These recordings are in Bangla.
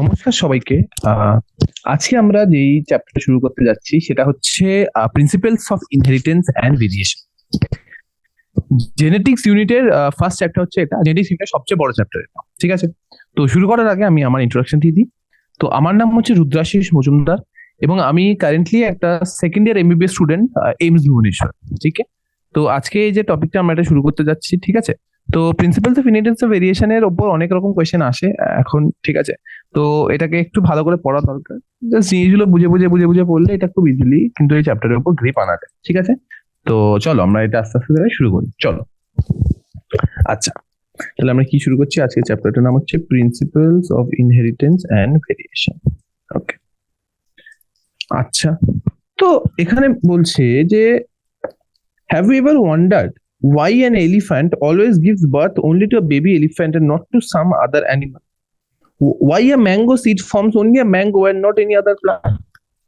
নমস্কার সবাইকে। আহ, আজকে আমরা যেই চ্যাপ্টারটা শুরু করতে যাচ্ছি সেটা হচ্ছে principles of inheritance and variation. Genetics ইউনিটের ফার্স্ট চ্যাপ্টার হচ্ছে এটা। জেনেটিক্স ইউনিটের সবচেয়ে বড় চ্যাপ্টার এটা, ঠিক আছে? তো শুরু করার আগে আমি আমার ইন্ট্রোডাকশন দিয়ে দিই। তো আমার নাম হচ্ছে রুদ্রাশিস মজুমদার এবং আমি কারেন্টলি একটা second year MBBS student, AIIMS Bhubaneswar. ঠিক আছে, তো আজকে এই যে টপিকটা আমরা এটা শুরু করতে যাচ্ছি, ঠিক আছে? তো প্রিন্সিপালস অফ ইনহেরিটেন্স অফ ভেরিয়েশনের ওপর অনেক রকম কোয়েশ্চেন আসে এখন, ঠিক আছে? তো এটাকে একটু ভালো করে পড়া দরকার। জাস্ট জিনিসগুলো বুঝে বুঝে বুঝে বুঝে পড়লে এটা খুব ইজিলি কিন্তু এই চ্যাপ্টারের উপর গ্রিপ আনা যায়, ঠিক আছে? তো চলো আমরা এটা আস্তে আস্তে করে শুরু করি, চলো। আচ্ছা, তাহলে আমরা কি শুরু করছি? আজকে চ্যাপ্টারটার নাম হচ্ছে principles of inheritance and variation. Okay, আচ্ছা। তো এখানে বলছে যে have you ever wondered why an elephant always gives birth only to a baby elephant and not to some other animal? Why a mango seed forms only a mango and not any other plant?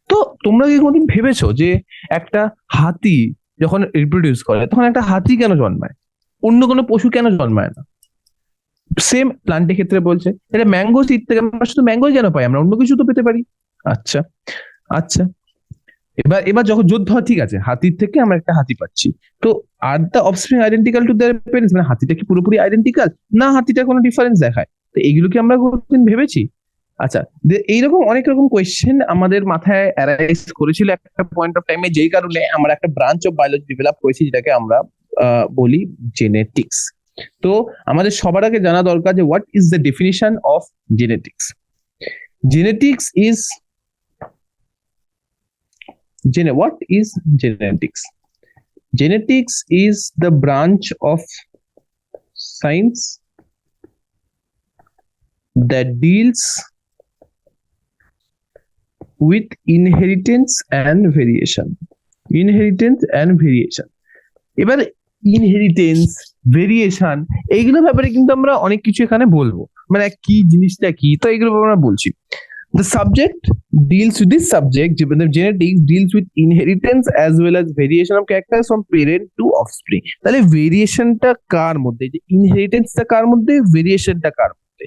তো তোমরা কি কোনোদিন ভেবেছো যে একটা হাতি যখন রিপ্রোডিউস করে তখন একটা হাতি কেন জন্মায়, অন্য কোনো পশু কেন জন্মায় না? সেম প্লান্টের ক্ষেত্রে বলছে এটা ম্যাঙ্গো সিড থেকে আমরা শুধু ম্যাঙ্গোই কেন পাই, আমরা অন্য কিছু তো পেতে পারি। আচ্ছা আচ্ছা, এবার এবার যখন যুদ্ধ হয়, ঠিক আছে, হাতির থেকে আমরা একটা হাতি পাচ্ছি। তো are the offspring identical to their parents, মানে হাতিটা কি পুরোপুরি আইডেন্টিক্যাল, না হাতিটা কোনো ডিফারেন্স দেখায়? তো এইগুলো কি আমরা কোনোদিন ভেবেছি? আচ্ছা, এইরকম অনেক রকম কোয়েশ্চেন আমাদের মাথায় অ্যারাইজ করেছিল একটা পয়েন্ট অফ টাইমে, যেই কারণে আমরা একটা ব্রাঞ্চ অফ বায়োলজি ডেভেলপ করেছি যেটাকে আমরা বলি জেনেটিক্স। তো আমাদের সবার আগে জানা দরকার যে what is the definition of genetics. Genetics is what is genetics? Genetics is the branch of science that deals with inheritance and variation. Inheritance and variation. এবার ইনহেরিটেন্স, ভেরিয়েশন, এইগুলো ব্যাপারে কিন্তু আমরা অনেক কিছু এখানে বলবো, মানে কি জিনিসটা কি, তো এইগুলো আমরা বলছি। The subject deals with this subject, the genetics deals with inheritance as well as variation of characters from parent to offspring. তাহলে ভেরিয়েশনটা কার মধ্যে, যে ইনহেরিটেন্সটা কার মধ্যে, ভেরিয়েশনটা কার মধ্যে?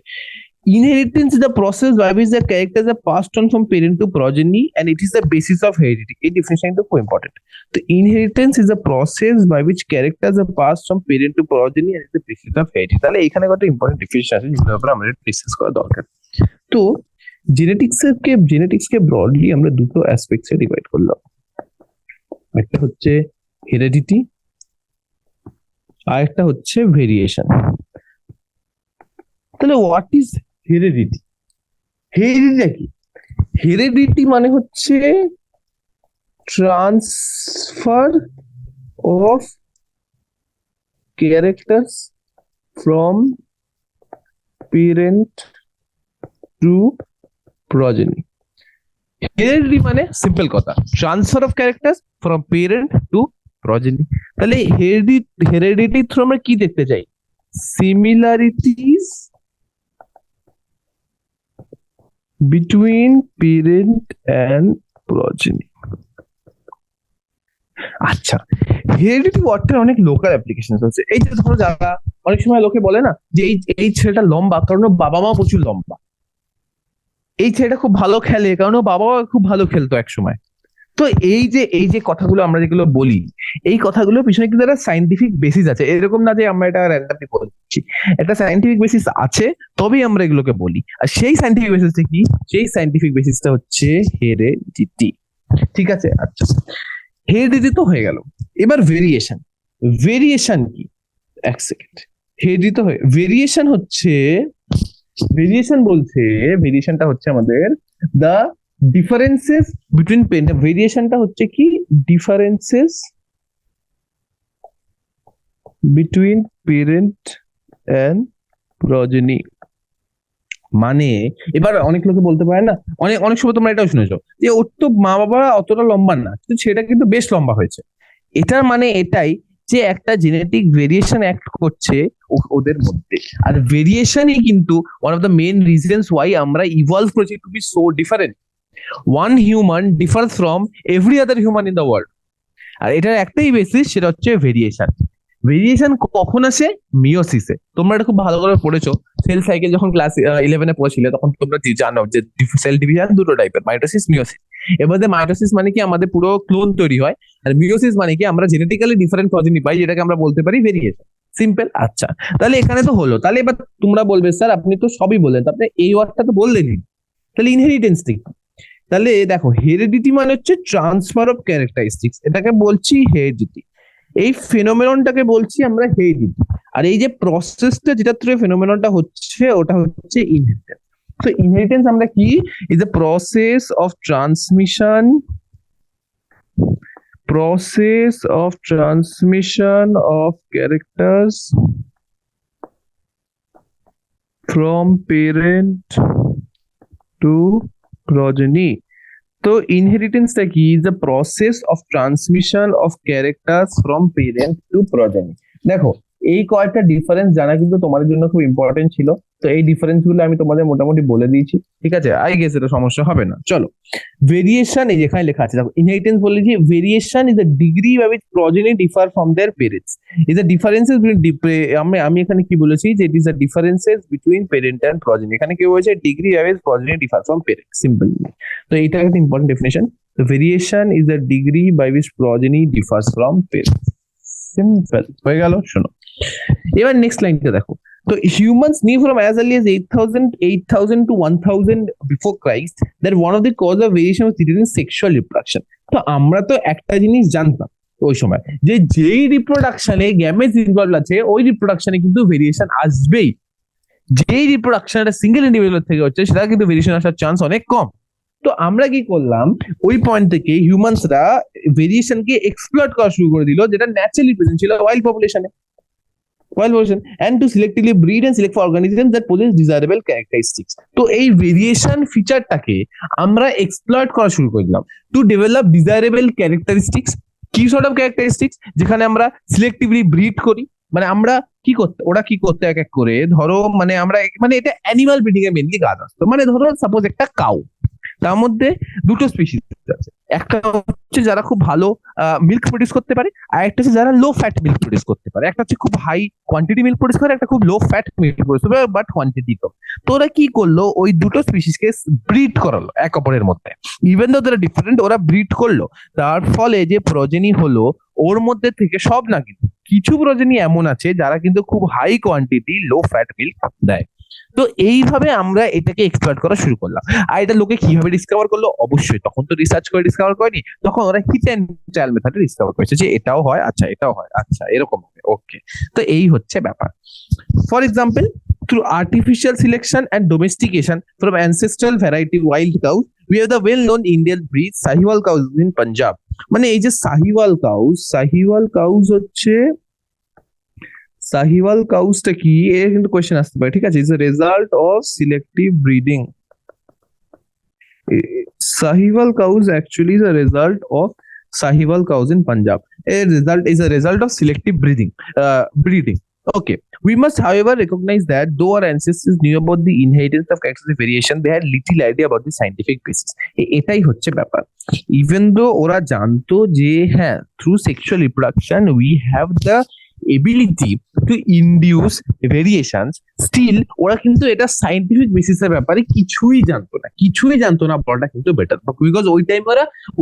Inheritance is the process by which the characters are passed on from parent to progeny and it is the basis of heredity. এই definition কিন্তু খুব important. তো inheritance is the process by which characters are passed from parent to progeny and it is the basis of heredity. তাহলে এখানে একটা important definition আছে যেটার উপর আমরা ডিসকাস করা দরকার। তো জেনেটিক্সকে ব্রডলি আমরা দুটো অ্যাসপেক্টসে ডিভাইড করলাম। একটা হচ্ছে হেরিডিটি আর একটা হচ্ছে ভেরিয়েশন। তাহলে হোয়াট ইজ হেরিডিটি? হেরিডিটি কি? হেরিডিটি মানে হচ্ছে transfer of characters from parent to progeny. Heredity মানে সিম্পল কথা, transfer of characters from parent to progeny। তাহলে হেরিডিটি থ্রু আমরা কি দেখতে চাই? Similarities between parent and progeny। আচ্ছা, হেরিডিটি ওয়ার্ডটার অনেক লোকাল অ্যাপ্লিকেশন আছে। এই যে ধরো যারা অনেক সময় লোকে বলে না যে এই ছেলেটা লম্বা কারণ বাবা মা প্রচুর লম্বা, এই ছেলেটা খুব ভালো খেলে কারণ ও বাবাও খুব ভালো খেলতো এক সময়। তো এই যে কথাগুলো আমরা যেগুলো বলি, এই কথাগুলোর পিছনে কিন্তু একটা সাইন্টিফিক বেসিস আছে। এরকম না যে আমরা এটা র্যান্ডমলি বলছি, একটা সাইন্টিফিক বেসিস আছে, তবেই আমরা এগুলোকে বলি। আর সেই সাইন্টিফিক বেসিসটা কি? সেই সাইন্টিফিক বেসিসটা হচ্ছে হেরিডিটি, ঠিক আছে? আচ্ছা, হেরিডিটি তো হয়ে গেল। এবার ভেরিয়েশন। ভেরিয়েশন কি? এক সেকেন্ড। হেরিডিটি তো হয়ে, ভেরিয়েশন হচ্ছে, ভেরিয়েশন বলছে, ভেরিয়েশনটা হচ্ছে আমাদের দ্য ডিফারেন্সেস বিটুইন পেরেন্ট। ভেরিয়েশনটা হচ্ছে কি? Differences between parent and progeny. মানে এবার অনেক লোকে বলতে পারে না, অনেক অনেক সময় তোমরা এটাও শুনেছো যে ওর তো মা বাবা অতটা লম্বা না, কিন্তু সেটা কিন্তু বেশ লম্বা হয়েছে। এটার মানে এটাই যে একটা জেনেটিক ভেরিয়েশন অ্যাক্ট করছে ওদের মধ্যে। আর ভেরিয়েশনই কিন্তু one of the main reasons why আমরা ইভলভ করেছি to be so different. One human differ from every other human in the world, আর এটার একটাই বেসিস, সেটা হচ্ছে ভেরিয়েশন। ভেরিয়েশন কখন আসে? মিওসিসে। তোমরা এটা খুব ভালো করে পড়েছো, সেল সাইকেল যখন ক্লাস 11-এ পড়েছিলে তখন তোমরা জানো যে সেল ডিভিশন দুটো টাইপের, মাইটোসিস, মিওসিস। এবার মাইটোসিস মানে কি আমাদের পুরো ক্লোন তৈরি হয়, আর মিওসিস মানে কি আমরা জেনেটিক্যালি ডিফারেন্ট প্রজেনি পাই, যেটাকে আমরা বলতে পারি ভেরিয়েশন। সিম্পল। আচ্ছা, তাহলে এখানে তো হলো। তাহলে এবার তোমরা বলবে স্যার আপনি তো সবই বললেন, তারপরে এই ওয়ার্ডটা তো বললেনই, তাহলে ইনহেরিটেন্স কি? তাহলে দেখো, হেরিডিটি মানে হচ্ছে ট্রান্সফার অফ ক্যারেক্টারিস্টিক্স, এটাকে বলছি হেরিডিটি। এই ফেনোমেননটাকে বলছি আমরা হেরিডিটি। আর এই যে প্রসেসটা যেটা থ্রু ফেনোমেননটা হচ্ছে ওটা হচ্ছে ইনহেরিটেন্স। তো ইনহেরিটেন্স আমরা কি? Is the process of transmission, of characters from parent to progeny. তো ইনহেরিটেন্সটা কি? Is the process of transmission of characters from parent to progeny. দেখো, এই কয়েকটা ডিফারেন্স জানা কিন্তু তোমাদের জন্য খুব ইম্পর্টেন্ট ছিল। তো এই ডিফারেন্স গুলো আমি তোমাদের মোটামুটি বলে দিয়েছি, ঠিক আছে? আই গেস এটা সমস্যা হবে না। চলো, ভেরিয়েশন এই যেখানে লেখা আছে দেখো, ইনহেরিটেন্স বলে যে variation is the degree by which progeny differ from their parents. Is the differences আমি এখানে কি বলেছি যে it is the differences between parent and progeny. এখানে কি বলেছে? Degree by which progeny differ from parents, simple. তো এইটা একটা important definition. Variation is the degree by which progeny differs from parents, simple হয়ে গেল। শোনো, এবার নেক্সট লাইনটা দেখো। তো humans knew from as early as 8,000 to 1,000 before Christ that one of the cause of variation was in sexual reproduction. তো আমরা তো একটা জিনিস জানতাম ওই সময়, যে যেই রিপ্রোডাকশনে গ্যামেটস ইনভলভ আছে ওই রিপ্রোডাকশনে কিন্তু ভেরিয়েশন আসবেই। যেই রিপ্রোডাকশন একটা সিঙ্গেল ইন্ডিভিজুয়াল থেকে হচ্ছে সেটা কিন্তু ভেরিয়েশন আসার চান্স অনেক কম। তো আমরা কি করলাম, ওই পয়েন্ট থেকে হিউম্যানসরা ভেরিয়েশনকে এক্সপ্লয়েট করা শুরু করে দিল, যেটা ন্যাচারালি প্রেজেন্ট ছিল wild পপুলেশনে, and to selectively breed and select for organisms that possess desirable characteristics. তো এই ভেরিয়েশন ফিচারটাকে আমরা এক্সপ্লয়েট করা শুরু করে দিলাম টু ডেভেলপ ডিজায়ারেবল ক্যারেক্টারিস্টিক্স। কি সর্ট অফ ক্যারেক্টারিস্টিক্স? যেখানে আমরা সিলেক্টিভলি ব্রিড করি, মানে আমরা কি করতে, ওরা কি করতে এক এক করে, ধরো মানে আমরা মানে এটা অ্যানিমাল ব্রিডিং এ মেনলি কাজ আসতো। মানে ধরো সাপোজ একটা কাউ, তার মধ্যে দুটো স্পিসিস আছে, একটা হচ্ছে যারা খুব ভালো মিল্ক প্রডিউস করতে পারে, আর একটা হচ্ছে যারা লো ফ্যাট মিল্ক প্রডিউস করতে পারে। একটা হচ্ছে খুব হাই কোয়ান্টিটি মিল্ক প্রডিউস করে, একটা খুব লো ফ্যাট মিল্ক প্রডিউস করে বাট কোয়ান্টিটি কম। তো ওরা কি করলো, ওই দুটো স্পিসিসকে ব্রিড করালো এক অপরের মধ্যে, ইভেন দো তারা ডিফারেন্ট, ওরা ব্রিড করলো। তার ফলে যে প্রজেনি হলো ওর মধ্যে থেকে, সব না কিন্তু কিছু প্রজেনি এমন আছে যারা কিন্তু খুব high quantity low fat milk দেয়। তো এইভাবে আমরা এটাকে এক্সপ্লয়েট করা শুরু করলাম। আর এটা লোকে কিভাবে ডিসকভার করলো? অবশ্যই তখন তো রিসার্চ করে ডিসকভার করেনি, তখন ওরা হিট এন্ড ট্রায়াল মেথডে ডিসকভার করেছে যে এটাও হয়, আচ্ছা এটাও হয়, আচ্ছা এরকম হবে, ওকে। তো এই হচ্ছে ব্যাপার। For example, through artificial selection and domestication from ancestral variety wild cows, we have the well-known Indian breed Sahiwal cows in Punjab. মানে এই যে সাহিওয়াল কাউস হচ্ছে, সাহিওয়াল কাউসটা কি, এর কিন্তু কোশ্চেন আসতে পারে, ঠিক আছে? Is a result of selective breeding. Sahiwal cows actually is a result of Sahiwal cows in Punjab. Is a result of selective breeding. Okay. We must, however, recognize that though our ancestors knew about the inheritance of characteristic variation, they had little idea about the scientific basis. এটাই হচ্ছে ব্যাপার। Even though ওরা জানতো যে হ্যাঁ, through sexual reproduction we have the ability to induce variations, still ওরা কিন্তু এটা সাইন্টিফিক বেসিসের ব্যাপারে কিছুই জানতো না বলাটা কিন্তু বেটার, বিকজ ওই টাইম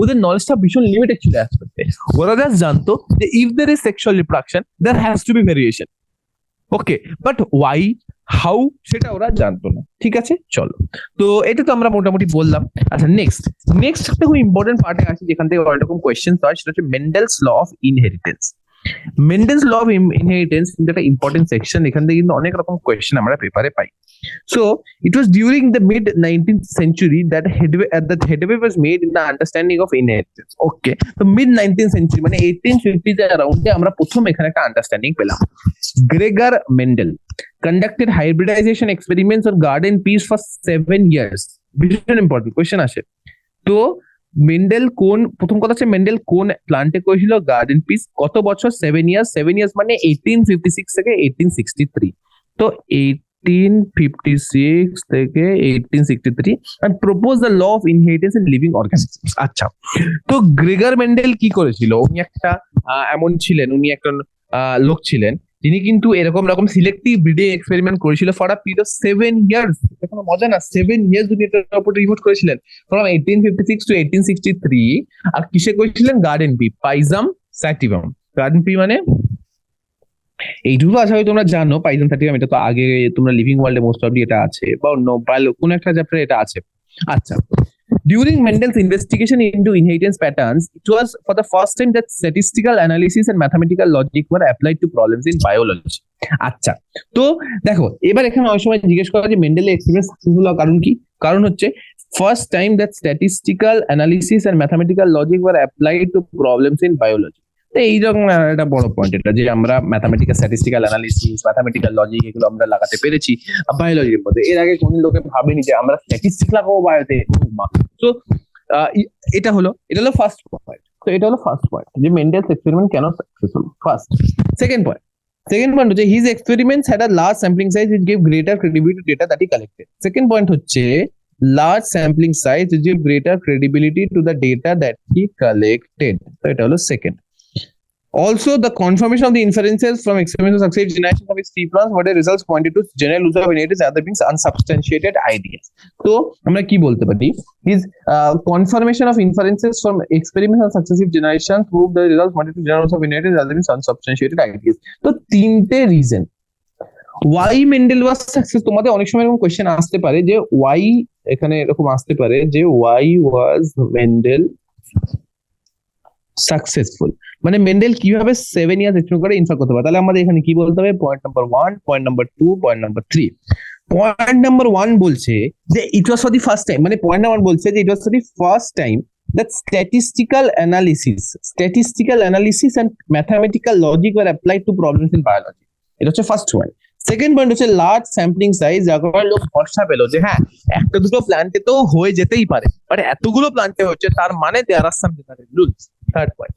ওদের নলেজটা ভীষণ লিমিটেড ছিল অ্যাসপেক্টে। ওরা জাস্ট জানতো যে if there is sexual reproduction there has to be variation, okay, but why how সেটা ওরা জানতো না, ঠিক আছে? চলো, তো এটা তো আমরা মোটামুটি বললাম। আচ্ছা, নেক্সট একটা খুব ইম্পর্টেন্ট পার্টে আছে যেখান থেকে অনেক রকম কোয়েশ্চেন হয়, সেটা হচ্ছে Mendel's law of inheritance. Mendel's law of inheritance কিন্তু একটা ইম্পর্টেন্ট সেকশন, এখান থেকে কিন্তু অনেক রকম কোয়েশ্চেন আমরা পেপারে পাই। So it was during the mid 19th century that headway was made in the understanding of inheritance. Okay, so mid 19th century মানে 1850s around আমরা প্রথম এখানে একটা আন্ডারস্ট্যান্ডিং পেলাম। Gregor Mendel conducted hybridization experiments on garden peas for 7 years. ভীষণ ইম্পর্টেন্ট কোয়েশ্চেন আসে। তো মেন্ডেল প্রথম কথা হচ্ছে মেন্ডেল কোন প্লান্টে করেছিল? Garden piece. কত বছর? 7 ইয়ার্স মানে 1856 থেকে 1863। তো 1856 থেকে 1863 and proposed the law of inheritance in living organisms. আচ্ছা, তো গ্রেগর মেন্ডেল কি করেছিল? উনি একটা এমন ছিলেন, উনি একটা লোক ছিলেন, তিনি কিন্তু এরকম রকম সিলেক্টিভ ব্রিডিং এক্সপেরিমেন্ট করেছিল for a period of 7 years. কোনো মজা না, 7 ইয়ার্স উনি এটার উপর রিপোর্ট করেছিলেন, ফ্রম 1856 টু 1863। আর কিসে করেছিলেন? Garden pea, pisum sativum. Garden pea মানে এইটুকু আশা করি তোমরা জানো, পাইথন 31 এটা তো আগে তোমরা লিভিং ওয়ার্ল্ডে মোস্ট অফলি এটা আছে, বা অন্য কোন একটা চ্যাপ্টারে এটা আছে। আচ্ছা, during Mendel's investigation into inheritance patterns, it was for the first time that statistical analysis and mathematical logic were applied to problems in biology. আচ্ছা, তো দেখো এবার এখানে অনেক সময় জিজ্ঞেস করা যে মেন্ডেলের এক্সপেরিমেন্ট সাকসেসফুল হওয়ার কারণ কি? কারণ হচ্ছে first time that statistical analysis and mathematical logic were applied to problems in biology. তো এইরকম একটা বড় পয়েন্ট এটা, যে আমরা mathematical statistical analysis, mathematical logic এগুলো আমরা লাগাতে পেরেছি বায়োলজির মধ্যে। এর আগে কোন লোকে ভাবেনি যে আমরা স্ট্যাটিস্টিক্স লাগাবো বায়োতে। তো এটা হলো ফার্স্ট পয়েন্ট। তো এটা হলো ফার্স্ট পয়েন্ট যে মেন্ডেলস এক্সপেরিমেন্ট কেন সাকসেসফুল। ফার্স্ট সেকেন্ড পয়েন্ট হচ্ছে his experiments had a large sampling size which gave greater credibility to data that he collected. Second point হচ্ছে large sampling size which gave greater credibility to the data that he collected. তো এটা হলো second. Also, the confirmation of the inferences from experiments of successive generations of his tree plants, what the results pointed to general use of inheritance other beings unsubstantiated ideas. So, আমরা কি বলতে পারি? His confirmation of inferences from experiments of successive generations proved the results pointed to general use of inheritance other beings unsubstantiated ideas. তো তিনটে reason why Mendel was success। তোমাদের অনেক সময় এরকম কোয়েশ্চেন আসতে পারে যে why, এখানে এরকম আসতে পারে যে why was Mendel সাকসেসফুল, মানে মেন্ডেল কিভাবে 7 ইয়ার্স এক্সপেরিমেন্ট করে ইনফার করতে পারে। তাহলে আমাদের এখানে কি বলতে হবে? Point number 1, point number 2, point number 3। Point number 1 বলছে যে it was for the first time, মানে পয়েন্ট নাম্বার 1 বলছে যে it was for the first time that statistical analysis and mathematical logic were applied to problems in biology. এটা হচ্ছে ফার্স্ট পয়েন্ট। সেকেন্ড পয়েন্ট হচ্ছে লার্জ স্যাম্পলিং সাইজ, যার কারণে লোক ভরসা পেলো যে হ্যাঁ একটা দুটো প্ল্যান্টে তো হয়ে যেতেই পারে, বাট এতগুলো প্ল্যান্টে হচ্ছে তার মানে দেয়ার আর সাম জেনারেল রুলস। Third point.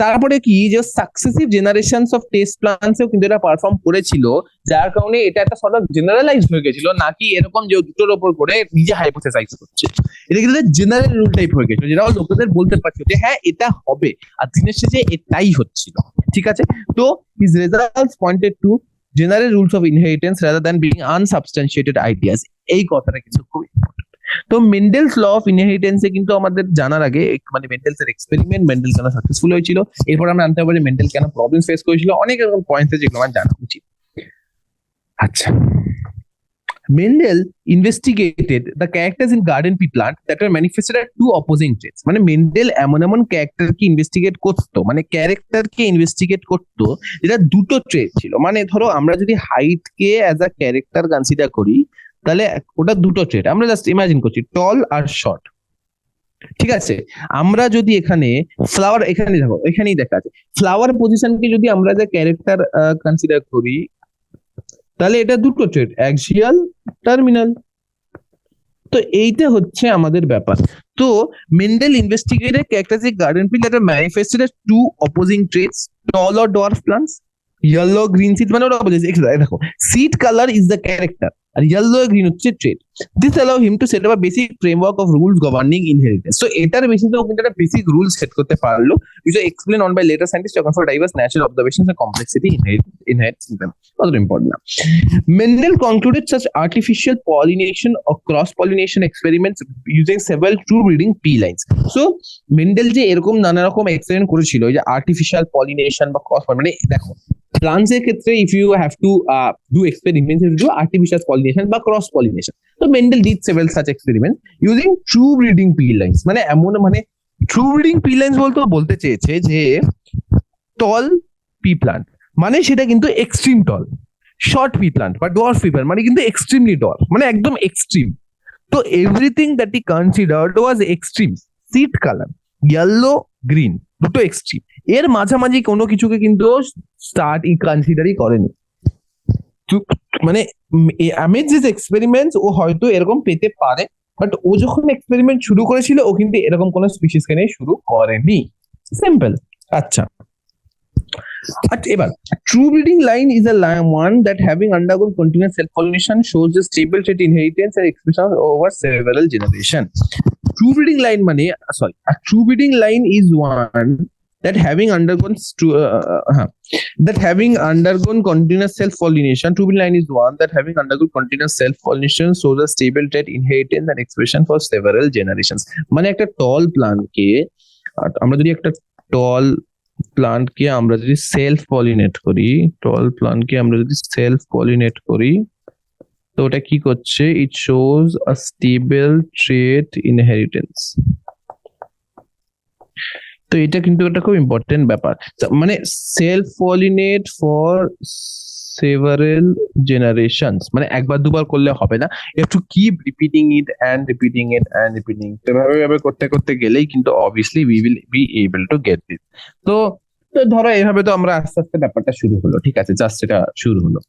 তারপরে কি যে সাকসেসিভ জেনারেশনস অফ টেস্ট প্ল্যান্টসেও কিন্তু এটা পারফর্ম করেছিল, যার কারণে এটা একটা সর্ট অফ জেনারেলাইজ হয়ে গেছিল, নাকি এরকম যে দুটোর উপর করে নিজে হাইপোথেসাইজ করছে। এটা কিন্তু জেনারেল রুল টাইপ হয়ে গেছিল, যেটা লোকেদের বলতে পারছিল যে হ্যাঁ এটা হবে, আর দিনের শেষে এটাই হচ্ছিল। ঠিক আছে, তো his results pointed to general rules of inheritance rather than being unsubstantiated ideas. এই কথাটা কিন্তু খুব ইম্পর্টেন্ট। তো মেন্ডেলস ল অফ ইনহেরিটেন্স এ কিন্তু আমাদের জানার আগে মানে মেন্ডেলস এর এক্সপেরিমেন্ট, মেন্ডেল কেন সাকসেসফুল হয়েছিল, এরপর আমরা জানতে পারি মেন্ডেল কেন প্রবলেম ফেস করেছিল, অনেক এরকম পয়েন্টস যেগুলো আমার জানা উচিত। আচ্ছা, Mendel investigated the characters in garden pea plant that were manifested as two opposing traits. মানে মেন্ডেল এমন ক্যারেক্টারকে ইনভেস্টিগেট করতো, মানে ক্যারেক্টারকে ইনভেস্টিগেট করতো যেটা দুটো ট্রেট ছিল। মানে ধরো আমরা যদি height K as a character consider করি, তাহলে ওটা দুটো ট্রেট। আমরা জাস্ট ইমাজিন করছি টল আর শর্ট। ঠিক আছে, আমরা যদি এখানে ফ্লাওয়ার, এখানে দেখো এখানেই দেখা আছে ফ্লাওয়ার পজিশনকে যদি আমরা যে ক্যারেক্টার কনসিডার করি, তাহলে এটা দুটো ট্রেট, অ্যাক্সিয়াল, টার্মিনাল। তো এইটা হচ্ছে আমাদের ব্যাপার। তো Mendel investigated characteristic garden pea that are manifested as two opposing traits, tall or dwarf plants, yellow green seed, মানে ওরা অপোজিট। দেখো seed colour is the character আর yellow green হচ্ছে trait. This allow him to set up a basic framework of rules governing inheritance. তো এটার বেসিসেও কিন্তু একটা বেসিক রুল সেট করতে পারলো, which are explained on by later scientists to account for diverse natural observations and complexity inherent in them. Also important now. Mendel concluded such artificial pollination or cross-pollination experiments using several true breeding pea lines. So Mendel যে এরকম নানা রকম এক্সপেরিমেন্ট করেছিল, যে আর্টিফিশিয়াল পলিনেশন বা ক্রস, মানে দেখো প্লান্টস এর ক্ষেত্রে if you have to do experiments, you do artificial pollination বা ক্রস পলিনেশন। তো Mendel did several such experiments using true breeding pea lines. মানে এমন, মানে ট্রু ব্রিডিং পি লাইনস বলতে চেয়েছে যে টল পি প্লান্ট মানে সেটা কিন্তু extreme tall, short pea plant বা ডোয়ার্ফ পি প্লান্ট মানে কিন্তু এক্সট্রিমলি ডোয়ার্ফ, মানে একদম এক্সট্রিম। তো everything that he considered was extreme. Seed colour yellow green দুটো এক্সট্রিম, এর মাঝামাঝি কোনো কিছুকে কিন্তু স্টার্ট কনসিডারই করেনি। মানে অ্যামেজিস এক্সপেরিমেন্টস ও হয়তো এরকম পেতে পারে, বাট ও যখন এক্সপেরিমেন্ট শুরু করেছিল ও কিন্তু এরকম কোনো স্পিসিসকে নিয়ে শুরু করেনি। সিম্পল। আচ্ছা, এবার true breeding line is a one that having undergone continuous self pollination shows the stable trait inheritance and expression over several generation. True breeding line মানে a true breeding line is one that having undergone that having undergone continuous self-pollination. Tubular line is one that having undergone continuous self-pollination shows a stable trait inheritance and expression for several generations. মানে একটা টল প্লান্টকে আমরা যদি একটা টল প্লান্টকে আমরা যদি সেলফ পলিনেট করি, তো ওটা কি করছে? It shows a stable trait inheritance. তো এটা কিন্তু একটা খুব ইম্পর্টেন্ট ব্যাপার, মানে self pollinate for several generations, মানে একবার দুবার করলে হবে না, you have to keep repeating it and repeating. এভাবে করতে করতে গেলেই কিন্তু obviously we will be able to get this. তো তো ধরো এইভাবে তো আমরা আস্তে আস্তে ব্যাপারটা শুরু হলো, ঠিক আছে, জাস্ট এটা শুরু হলো।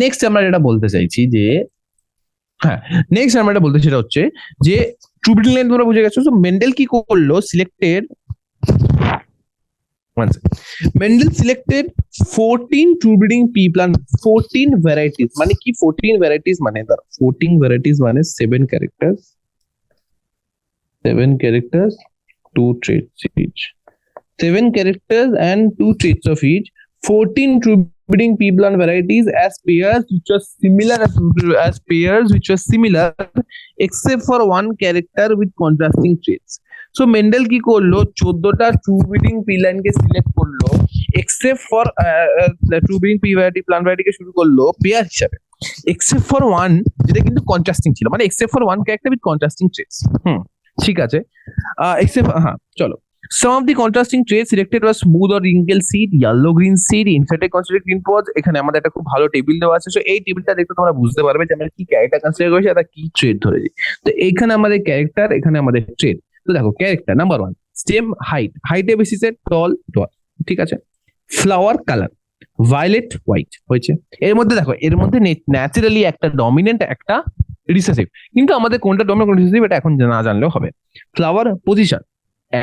নেক্সট আমরা যেটা বলতে চাইছি যে নেক্সট আমরা এটা বলতে সেটা হচ্ছে যে ট্রুবিডিং লাইন তোমরা বুঝে গেছো। তো মেন্ডেল কি করলো? Mendel selected 14 true breeding pea plant, 14 varieties. মানে কি 14 varieties? মানে 14 varieties মানে 7 characters, 2 traits each. 7 characters and 2 traits of each. 14 true breeding pea plant varieties as pairs which are similar except for one character with contrasting traits. So Mendel কি করলো? 14টা ট্রু ব্রিডিং পি লাইনকে সিলেক্ট করলো, except for true breeding pea variety plant ভ্যারাইটিকে শুরু করলো পেয়ার হিসাবে, এক্সেপ্ট ফর ওয়ান যেটা কিন্তু কন্ট্রাস্টিং ছিল, মানে except for one character with contrasting traits. ঠিক আছে, এক্সেপ্ট চলো। Some of the contrasting traits selected was smooth or wrinkled seed, yellow green seed, inflated concentrated green pods. এখানে আমাদের একটা খুব ভালো টেবিল দেওয়া আছে, সো এই টেবিলটা দেখতে তোমরা বুঝতে পারবে যে আমরা কি ক্যারেক্টার কনসিডার করেছি আর কি ট্রেট ধরেছি। তো এইখানে আমাদের ক্যারেক্টার, এখানে আমাদের ট্রেট। তো দেখো ক্যারেক্টার নাম্বার 1 স্টেম হাইটের বেসিসে টল ডোয়ার্ফ, ঠিক আছে। ফ্লাওয়ার কালার ভায়োলেট হোয়াইট হয়েছে। এর মধ্যে দেখো, এর মধ্যে ন্যাচারালি একটা ডমিনেন্ট একটা রিসেসিভ, কিন্তু আমাদের কোনটা ডমিনেন্ট কোনটা রিসেসিভ এটা এখন না জানলেও হবে। Flower position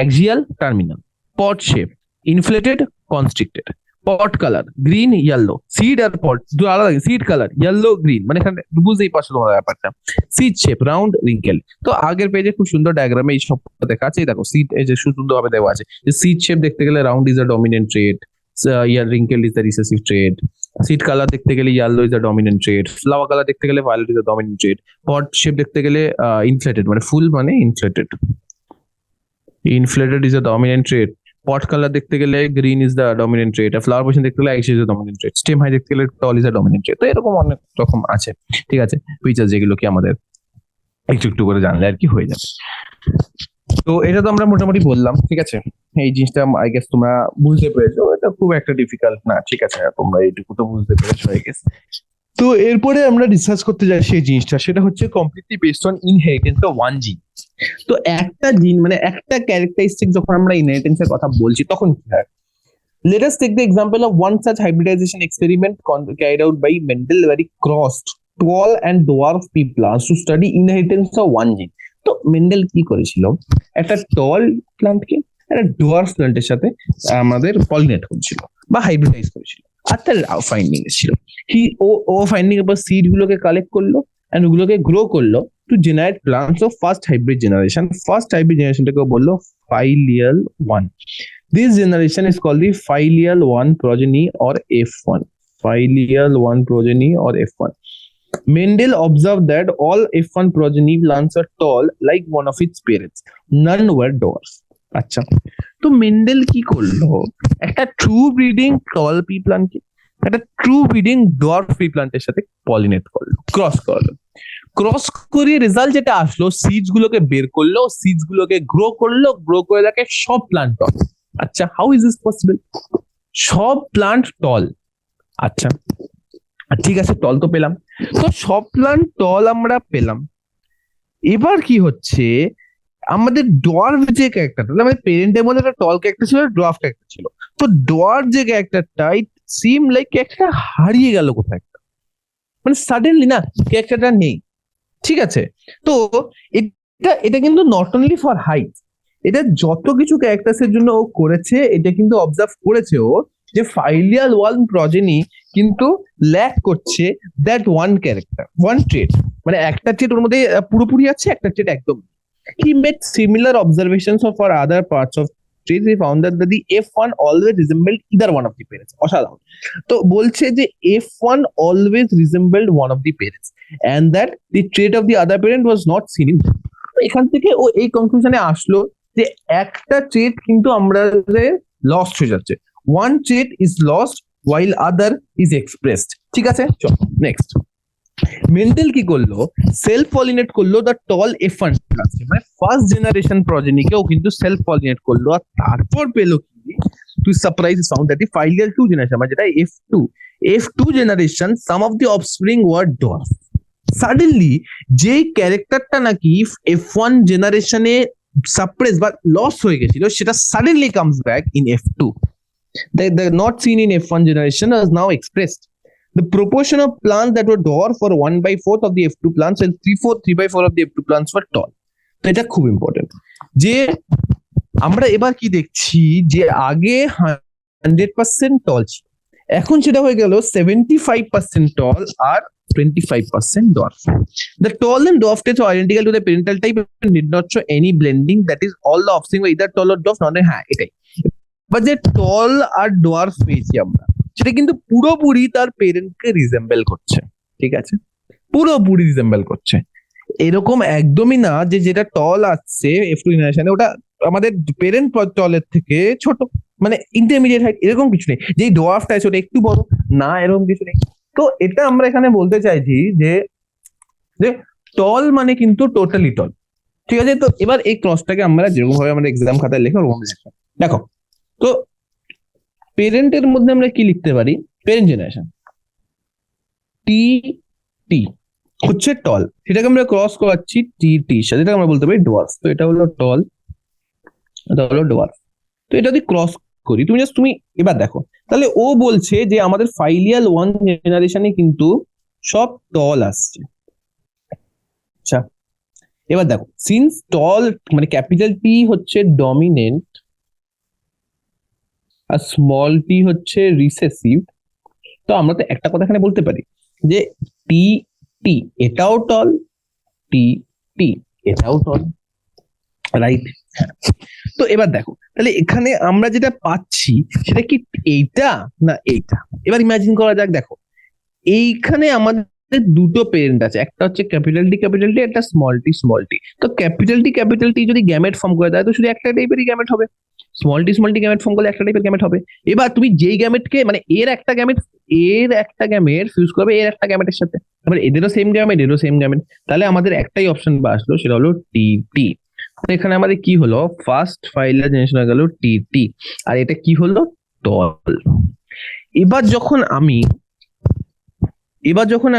axial terminal, pod shape inflated constricted, pod color green yellow, seed আর pod দুটো আলাদা, seed color yellow green, মানে এখানে বুঝতেই পারছো তোমরা ব্যাপারটা। seed shape round wrinkle, তো আগের পেজে খুব সুন্দর ডায়াগ্রামে এই সব দেখা আছে। দেখো সিড এই যে সুন্দর ভাবে দেওয়া আছে যে seed shape দেখতে গেলে round is a dominant trait, wrinkle is the recessive trait, seed color দেখতে গেলে yellow is a dominant trait, flower color দেখতে গেলে violet is a dominant trait, pod shape দেখতে গেলে inflated মানে ফুল মানে inflated is a dominant trait, pot color দেখতে গেলে green is the dominant trait, R flower position দেখতে গেলে axial is a dominant trait, stem height দেখতে গেলে tall is a dominant trait। তো এরকম অনেক রকম আছে, ঠিক আছে, ফিচার যেগুলো কি আমাদের একটু একটু করে জানলে আর কি হয়ে যাবে। তো এটা তো আমরা মোটামুটি বললাম, ঠিক আছে। এই জিনিসটা আই গেস তোমরা বুঝতে পেরেছো, এটা খুব একটা ডিফিকাল্ট না, ঠিক আছে, তোমরা এইটুকু তো বুঝতে পেরেছো আই গেস। তো এরপরে আমরা ডিসকাস করতে যাই সেই জিনিসটা, সেটা হচ্ছে completely based on inheritance of one জিন। তো একটা জিন মানে একটা ক্যারেক্টারিস্টিক যখন আমরা ইনহেরিটেন্সের কথা বলছি তখন কি হয়? Let us take the example of one such hybridization experiment carried out by Mendel, where he crossed tall and dwarf pea plants to study inheritance of one gene. তো মেন্ডেল কি করেছিল? একটা টল প্লান্টকে একটা ডোয়ার্ফ প্লান্টের সাথে আমাদের পলিনেট করেছিল বা হাইব্রিডাইজ করেছিল, আর তার ফাইন্ডিং ছিল ও ফাইন্ডিং এর পর সিড গুলোকে কালেক্ট করলো এন্ড ওগুলোকে গ্রো করলো to generate plants of first hybrid generation. First hybrid জেনারেশনটাকে বললো filial 1। This generation is called the filial 1 progeny or F1. Filial 1 progeny or F1. Mendel observed that all F1 progeny plants are tall like one of its parents. None were dwarfs. আচ্ছা, তো মেন্ডেল কি করলো? একটা ট্রু ব্রিডিং টল পি প্লান্টকে একটা ট্রু ব্রিডিং ডোয়ার্ফ পি প্লান্টের সাথে পলিনেট করলো, ক্রস করলো। ক্রস করিয়ে রেজাল্ট যেটা আসলো, সিডস গুলোকে বের করলো, সিডস গুলোকে গ্রো করলো, গ্রো করে দেখে সব প্লান্ট টল। আচ্ছা, হাউ ইজ দিস পসিবল? সব প্লান্ট টল। আচ্ছা ঠিক আছে, টল তো পেলাম, তো সব প্লান্ট টল আমরা পেলাম। এবার কি হচ্ছে, আমাদের ডোয়ার্ফ যে ক্যারেক্টারটা, আমাদের পেরেন্টের মধ্যে একটা টল ক্যারেক্টার ছিল, ডোয়ার্ফ ক্যারেক্টার ছিল। তো ডোয়ার্ফ যে ক্যারেক্টারটা, ইট সিম লাইক ক্যারেক্টারটা হারিয়ে গেল কোথায় একটা, মানে সাডেনলি না ক্যারেক্টারটা নেই, ঠিক আছে। তো এটা কিন্তু নট অনলি ফর হাইট, এটা যত কিছু ক্যারেক্টার্স এর জন্য ও করেছে, এটা কিন্তু অবজার্ভ করেছে ও যে ফাইলিয়াল 1 প্রজেনি কিন্তু ল্যাক করছে দ্যাট ওয়ান ক্যারেক্টার, ওয়ান ট্রেট, মানে একটা ট্রেট ওর মধ্যে পুরোপুরি আছে, একটা ট্রেট একদম। He made similar observations of our other parts of traits, we found that the F1 always resembled either one of the parents. অসাধারণ। তো বলছে যে F1 always resembled one of the parents and that the trait of the other parent was not seen in them. এখান থেকে ও এই কনক্লুশনে আসলো যে একটা ট্রেট কিন্তু আমাদের লস্ট হয়ে যাচ্ছে, one trait is lost while other is expressed। ঠিক আছে, চল নেক্সট। মেন্ডেল কি করলো, সেলফ পলিনেট করলো দ্য টল F1 মানে ফার্স্ট জেনারেশন প্রজেনিকেও কিন্তু সেলফ পলিনেট করলো, আর তারপর পেলো কি, to surprise found that the final two generation মানে যেটা F2 generation some of the offspring were dwarf. Suddenly যে ক্যারেক্টারটা নাকি F1 জেনারেশনে সাপ্রেস বা লস হয়ে গেছিল সেটা suddenly comes back in F2, the not seen in F1 generation is now expressed. The proportion of plants that were dwarf for 1/4 of the F2 plants and 3/4 of the F2 plants were tall. তো এটা খুব ইম্পর্টেন্ট যে আমরা এবার কি দেখছি যে আগে 100% টল ছিল, এখন সেটা হয়ে গেল 75% টল আর 25% dwarf. The tall and dwarf traits are identical to the parental type and did not show any blending, that is all the offspring were either tall or dwarf, not হ্যাঁ এটাই। বা যে টল আর ডোয়ার্ফ পেয়েছি আমরা সেটা কিন্তু পুরোপুরি তার পেরেন্টকে রিজেম্বল করছে, ঠিক আছে, পুরোপুরি রিজেম্বল করছে। এরকম একদমই না যে যেটা টল আসছে F2 জেনারেশনে ওটা আমাদের পেরেন্ট টলের থেকে ছোট, মানে ইন্টারমিডিয়েট হাইট, এরকম কিছু নেই। যেই ডোয়ার্ফটা আছে ওটা একটু বড় না, এরকম কিছু নেই। তো এটা আমরা এখানে বলতে চাইছি যে টল মানে কিন্তু টোটালি টল, ঠিক আছে। তো এবার এই ক্রসটাকে আমরা যেরকম ভাবে আমরা এক্সাম খাতায় লেখা ওরকম দেখো। তো পেরেন্টের মধ্যে আমরা কি লিখতে পারি, পেরেন্ট জেনারেশন টি টি হচ্ছে টল, সেটাকে আমরা ক্রস করাচ্ছি টি টি সাথে, এটাকে আমরা বলতে পারি ডোয়ার্ফ। তো এটা হলো টল, এটা হলো ডোয়ার্ফ। তো এটা যদি ক্রস করি তুমি এবার দেখো, তাহলে ও বলছে যে আমাদের ফাইলিয়াল 1 জেনারেশনে কিন্তু সব টল আসছে। আচ্ছা এবার দেখো, সিন্স টল মানে ক্যাপিটাল টি হচ্ছে ডমিনেন্ট আর স্মল টি হচ্ছে রিসেসিভ, তো আমরা তো একটা কথা এখানে বলতে পারি যে টি টি এটাও টল, টি টি এটাও টল, রাইট? তো এবার দেখো, তাহলে এখানে আমরা যেটা পাচ্ছি সেটা কি এইটা না এইটা? এবার ইমাজিন করা যাক, দেখো এইখানে আমাদের দুটো পেরেন্ট আছে, একটা হচ্ছে ক্যাপিটাল টি, একটা স্মল টি। তো ক্যাপিটাল টি যদি গ্যামেট ফর্ম করে দেয় তো শুধু একটা টাইপেরই গ্যামেট হবে, স্মল টি গ্যামেট ফর্ম করলে একটা টাইপের গ্যামেট হবে। এবার তুমি যেই গ্যামেটকে মানে এর একটা গ্যামেট ফিউজ করবে এর একটা গ্যামেটের সাথে, তারপরে এদেরও সেম গ্যামেট এরও সেম গ্যামেট, তাহলে আমাদের একটাই অপশন আসলো, সেটা হলো টি টি। এখানে আমাদের কি হলো, ফার্স্ট ফাইলার জেনারেশন হয়ে গেল টি টি, আর এটা কি হলো, টল। এবার যখন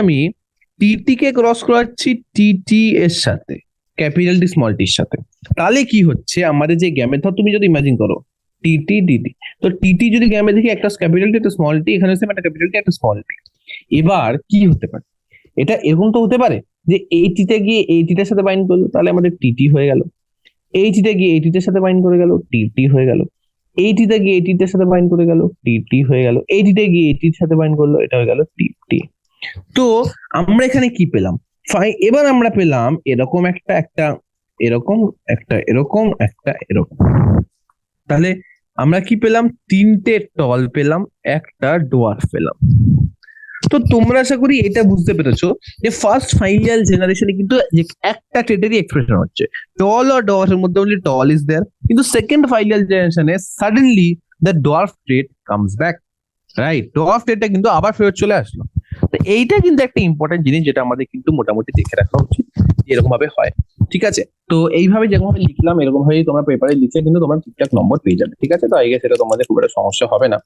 আমি টি কে ক্রস করাচ্ছি টি এর সাথে, ক্যাপিটাল টি স্মল টির সাথে, তাহলে কি হচ্ছে আমাদের যে গ্যামেট, ধর তুমি যদি ইমাজিন করো টি তো টি যদি গ্যামেট দেখি একটা ক্যাপিটাল টি একটা স্মল টি, এখানে হচ্ছে একটা ক্যাপিটাল টি একটা স্মল টি। এবার কি হতে পারে, এটা এরকম তো হতে পারে যে এই টিটা গিয়ে এই টিটার সাথে বাইন্ড করলো, তাহলে আমাদের টি হয়ে গেল, এই টিটা গিয়ে এই টিটার সাথে বাইন্ড করে গেল, টি হয়ে গেল, এই টিটা গিয়ে এই টিটার সাথে বাইন্ড করে গেল, টি হয়ে গেল, এই টিটা গিয়ে এই টির সাথে বাইন্ড করলো, এটা হয়ে গেল টি। তো আমরা এখানে কি পেলাম, এবার আমরা পেলাম এরকম একটা এরকম এরকম এরকম। তাহলে আমরা কি পেলাম, তিনটে টল পেলাম, একটা ডোয়ার্ফ পেলাম। তো তোমরা আশা করি এটা বুঝতে পেরেছো যে ফার্স্ট ফাইনাল জেনারেশনে কিন্তু একটা ট্রেটেরই এক্সপ্রেশন হচ্ছে, টল আর ডোয়ার্ফের মধ্যে only টল ইজ দেয়ার, কিন্তু সেকেন্ড ফাইনাল জেনারেশনে suddenly the dwarf trait comes back, right? Dwarf ট্রেটটা কিন্তু আবার ফেরত চলে আসলো। তো এইটা কিন্তু একটা ইম্পর্টেন্ট জিনিস যেটা আমাদের কিন্তু মোটামুটি দেখে রাখা উচিত, এরকম ভাবে হয়, ঠিক আছে? তো এইভাবে যেরকম ভাবে লিখলাম এরকম ভাবে তোমরা পেপারে লিখে কিন্তু তোমরা ঠিকঠাক নম্বর পেয়ে যাবে, ঠিক আছে? তো আই গেস এটা তোমাদের খুব একটা সমস্যা হবে না,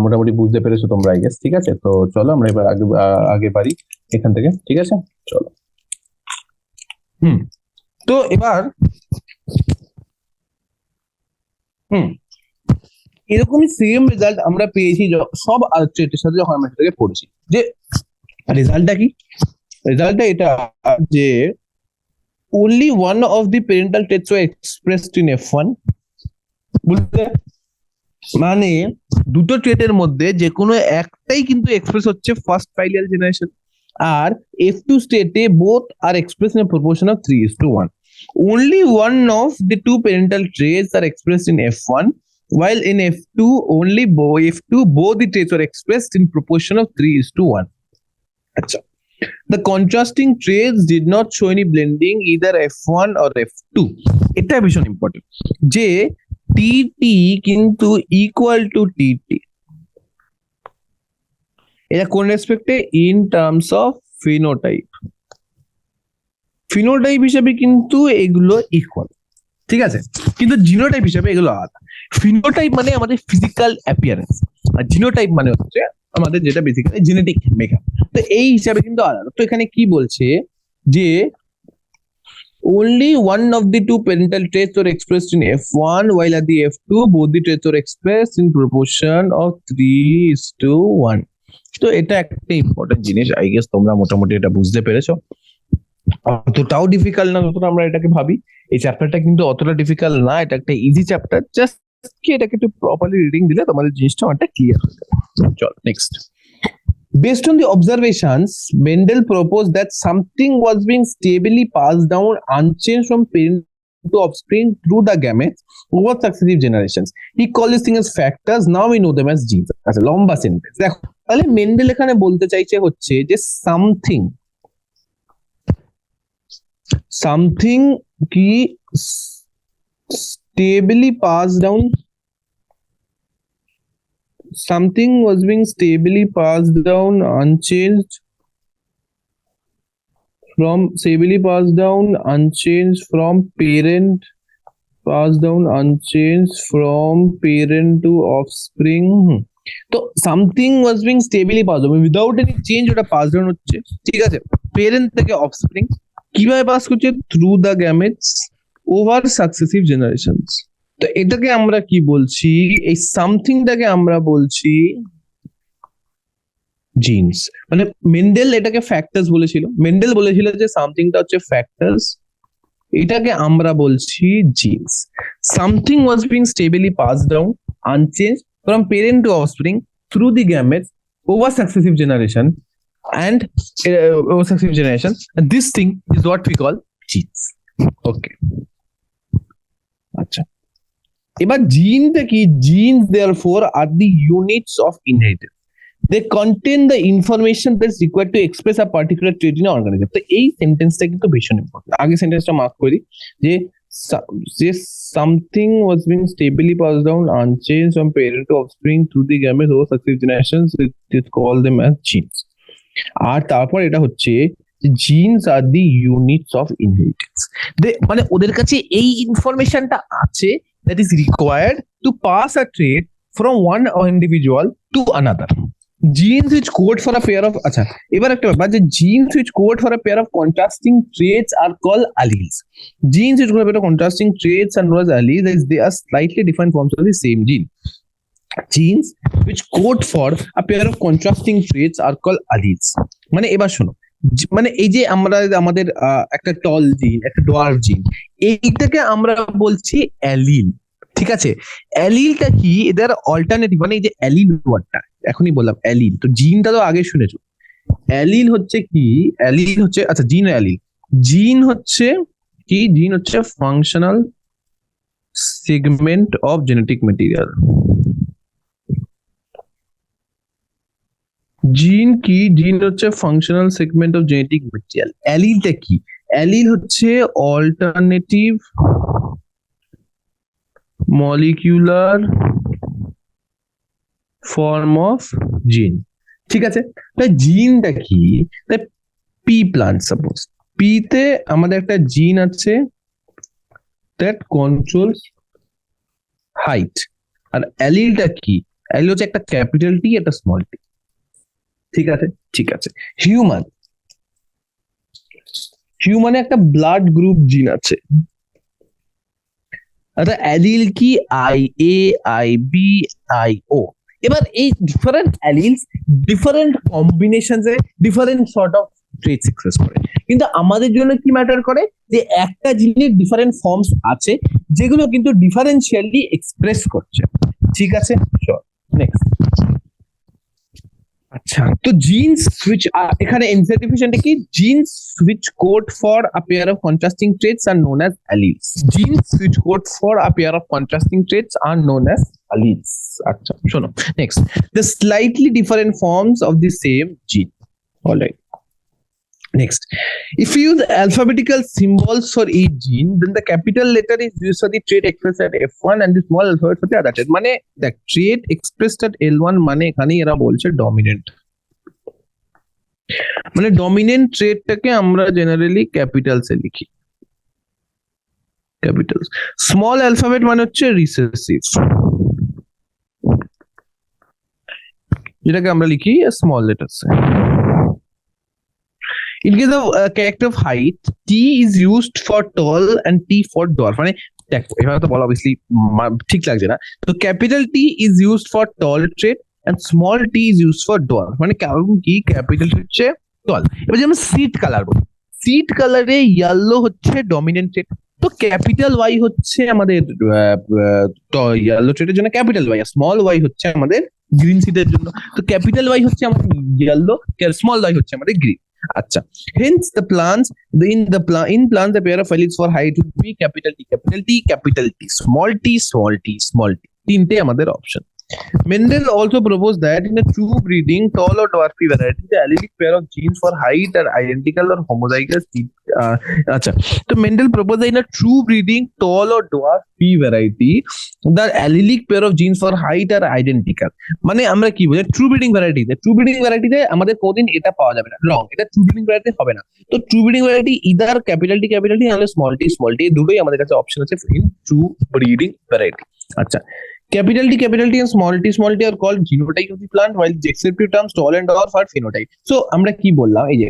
মোটামুটি বুঝতে পেরেছো তোমরা আই গেস, ঠিক আছে? তো চলো আমরা এবার আগে বাড়ি এখান থেকে, ঠিক আছে? চলো। তো এবার এরকমই সেম রেজাল্ট আমরা পেয়েছি সব ট্রেটের সাথে যখন আমরা সেটাকে পড়েছি। যে রেজাল্টটা কি, রেজাল্টটা এটা যে only one of the parental traits were expressed in F1, বুঝলে? মানে দুটো ট্রেটের মধ্যে যে কোনো একটাই কিন্তু এক্সপ্রেস হচ্ছে ফার্স্ট ফাইনাল জেনারেশন, আর F2 স্টেটে both are express in proportion of 3:1। only one of the two parental traits are expressed in F1, while in F2 both the traits are expressed in proportion of 3:1. Acha. The contrasting traits did not show any blending either F1 or F2. এটা ভীষণ ইম্পর্টেন্ট যে টিটি কিন্তু ইকুয়াল টু টিটি, এটা কোন রেসপেক্টে? In terms of phenotype. Phenotype হিসেবে কিন্তু এগুলো ইকুয়াল, ঠিক আছে, কিন্তু জিনোটাইপ হিসেবে এগুলো আলাদা। ফিনোটাইপ মানে আমাদের ফিজিক্যাল অ্যাপিয়ারেন্স, আর জিনোটাইপ মানে হচ্ছে আমাদের যেটা বেসিক্যালি জেনেটিক মেকআপ। তো এই হিসাবে কিন্তু আলাদা। তো এখানে কি বলছে যে only one of the two parental traits were expressed in F1, while at the F2 both the traits were expressed in proportion of 3:1. তো এটা একটা ইম্পর্টেন্ট জিনিস, আই গেস তোমরা মোটামুটি এটা বুঝতে পেরেছো। অতটাও ডিফিকাল্ট না যতটা আমরা এটাকে ভাবি। এই চ্যাপ্টারটা কিন্তু অতটা ডিফিকাল্ট না, এটা একটা ইজি চ্যাপ্টার, জাস্ট কি এটাকে একটু প্রপারলি রিডিং দিলে তোমাদের জিনিসটা অনেকটা ক্লিয়ার হয়ে যাবে। চল next. Based on the observations, Mendel proposed that something was being stably passed down unchanged from parent to offspring through the gametes over successive generations. He called these things as factors. Now we know them as genes. আচ্ছা, লম্বা সেন্টেন্স দেখো। তাহলে মেন্ডেল এখানে বলতে চাইছে হচ্ছে যে something কি stably passed down, something was being stably passed down unchanged from parent to offspring. তো something was being stably pass down without any change, ওটা পাস ডাউন হচ্ছে, ঠিক আছে, পেরেন্ট থেকে অফস্প্রিং। কিভাবে পাস করছে? Through the gametes over successive generations. তো এটাকে আমরা কি বলছি? এই সামথিংটাকে আমরা বলছি জিনস। মানে মেন্ডেল এটাকে ফ্যাক্টরস বলেছিল, মেন্ডেল বলেছিল যে সামথিংটা হচ্ছে ফ্যাক্টরস, এটাকে আমরা বলছি genes. Something was being stably pass down unchange from parent to offspring through the gametes over successive generation and this thing is what we call genes. Okay, acha, ebar gene ki genes therefore are the units of inheritance. They contain the information that's required to express a particular trait in an organism. তো এই সেন্টেন্সটা কিন্তু ভীষণ ইম্পর্টেন্ট। আগে সেন্টেন্সটা মার্ক করি যে something was being stably passed down unchanged from parent to offspring through the gametes over successive generations. It call them as genes. আর তারপর এটা হচ্ছে genes are the units of inheritance. মানে ওদের কাছে এই ইনফরমেশনটা আছে that is required to pass a trait from one individual to another. Genes which code for a pair of আচ্ছা এবার একটা ব্যাপার যে genes which code for a pair of contrasting traits are called alleles. Genes which code for a pair of contrasting traits are known as alleles as they are slightly different forms of the same gene. Genes which code for a pair of contrasting traits are called alleles. মানে এবার শোনো, মানে এই যে আমরা আমাদের একটা টল জিন, একটা ডোয়ার্ফ জিন, এইটাকে আমরা বলছি অ্যালিল, ঠিক আছে। অ্যালিলটা কি? এদের অল্টারনেটিভ, মানে এই যে অ্যালিল ওয়ার্ডটা এখনই বললাম অ্যালিল, তো জিনটা তো আগে শুনেছো। অ্যালিল হচ্ছে কি? অ্যালিল হচ্ছে আচ্ছা জিন অ্যালিল, জিন হচ্ছে কি? জিন হচ্ছে functional segment of genetic material. Gene কি? জিন হচ্ছে functional segment of genetic material. অ্যালিলটা কি? অ্যালিল হচ্ছে অল্টারনেটিভ মলিকিউলার ফর্ম অফ জিন, ঠিক আছে। তাই জিনটা কি? তাই পি প্লান্ট, সাপোজ পিতে আমাদের একটা জিন আছে দ্যাট কন্ট্রোলস হাইট, আর অ্যালিলটা কি? অ্যালিল হচ্ছে একটা ক্যাপিটাল টি, একটা স্মল টি, ঠিক আছে, ঠিক আছে। হিউম্যানে একটা ব্লাড গ্রুপ জিন আছে, অ্যালিল কি? I A, I B, I O. এবার এই ডিফারেন্ট অ্যালিলস ডিফারেন্ট কম্বিনেশনসে different sort of trait express করে, কিন্তু আমাদের জন্য কি ম্যাটার করে? যে একটা জিনের ডিফারেন্ট ফর্মস আছে যেগুলো কিন্তু ডিফারেন্সিয়ালি এক্সপ্রেস করছে, ঠিক আছে। নেক্সট, আচ্ছা, তো জিনস সুইচ, এখানে এনজাইম ডিফিশিয়েন্ট কি, genes which code for a pair of contrasting traits are known as alleles. Genes which code for a pair of contrasting traits are known as alleles. আচ্ছা শোনো, next, the slightly different forms of the same gene. Alright, next, if you use alphabetical symbols for each gene, then the capital letter is used for the trait expressed at F1 and the small alphabet for the other trait. মানে দেখ, trait expressed at L1 মানে এখানে এরা বলছে ডমিনেন্ট, মানে ডমিনেন্ট ট্রেটটাকে আমরা জেনারেলি ক্যাপিটালসে লিখি, ক্যাপিটাল। স্মল অ্যালফাবেট মানে হচ্ছে রিসেসিভ, যেটাকে আমরা লিখি small লেটারসে। In case of character of height, T is used for tall and T for dwarf. মানে দেখো এভাবে তো বলা obviously ঠিক লাগছে না। তো capital T is used for tall trait and small t is used for dwarf. মানে কারণ কি, ক্যাপিটাল হচ্ছে tall। এবার যেমন সিট কালার বলি, সিট কালারে ইয়েলো হচ্ছে ডমিনেন্ট ট্রেট, তো ক্যাপিটাল ওয়াই হচ্ছে আমাদের ইয়েলো ট্রেটের জন্য ক্যাপিটাল ওয়াই, আর স্মল ওয়াই হচ্ছে আমাদের গ্রিন সিটের জন্য। তো ক্যাপিটাল ওয়াই হচ্ছে আমাদের ইয়েলো, স্মল ওয়াই হচ্ছে আমাদের গ্রিন। আচ্ছা, hence the plants in plants the pair of alleles for height would be capital T, capital T, capital T, small t, small t, small t, তিনটে আমাদের option. Mendel also proposed that in a true breeding tall or dwarfy variety the allelic pair of genes for height are identical or homozygous. আচ্ছা, তো Mendel proposed that in a true breeding tall or dwarfy variety the allelic pair of genes for height are identical. মানে আমরা কি বলি, ট্রু ব্রিডিং ভ্যারাইটিতে আমাদের কোনদিন এটা পাওয়া যাবে না, রং, এটা ট্রু ব্রিডিং ভ্যারাইটি হবে না। তো true breeding variety either capital T নাহলে স্মল টি, দুটোই আমাদের কাছে অপশন আছে ইন ট্রু ব্রিডিং ভ্যারাইটি। আচ্ছা, capital T and small t are called genotype of the plant, while the descriptive terms tall and dwarf are phenotype. So আমরা কি বললাম, এই যে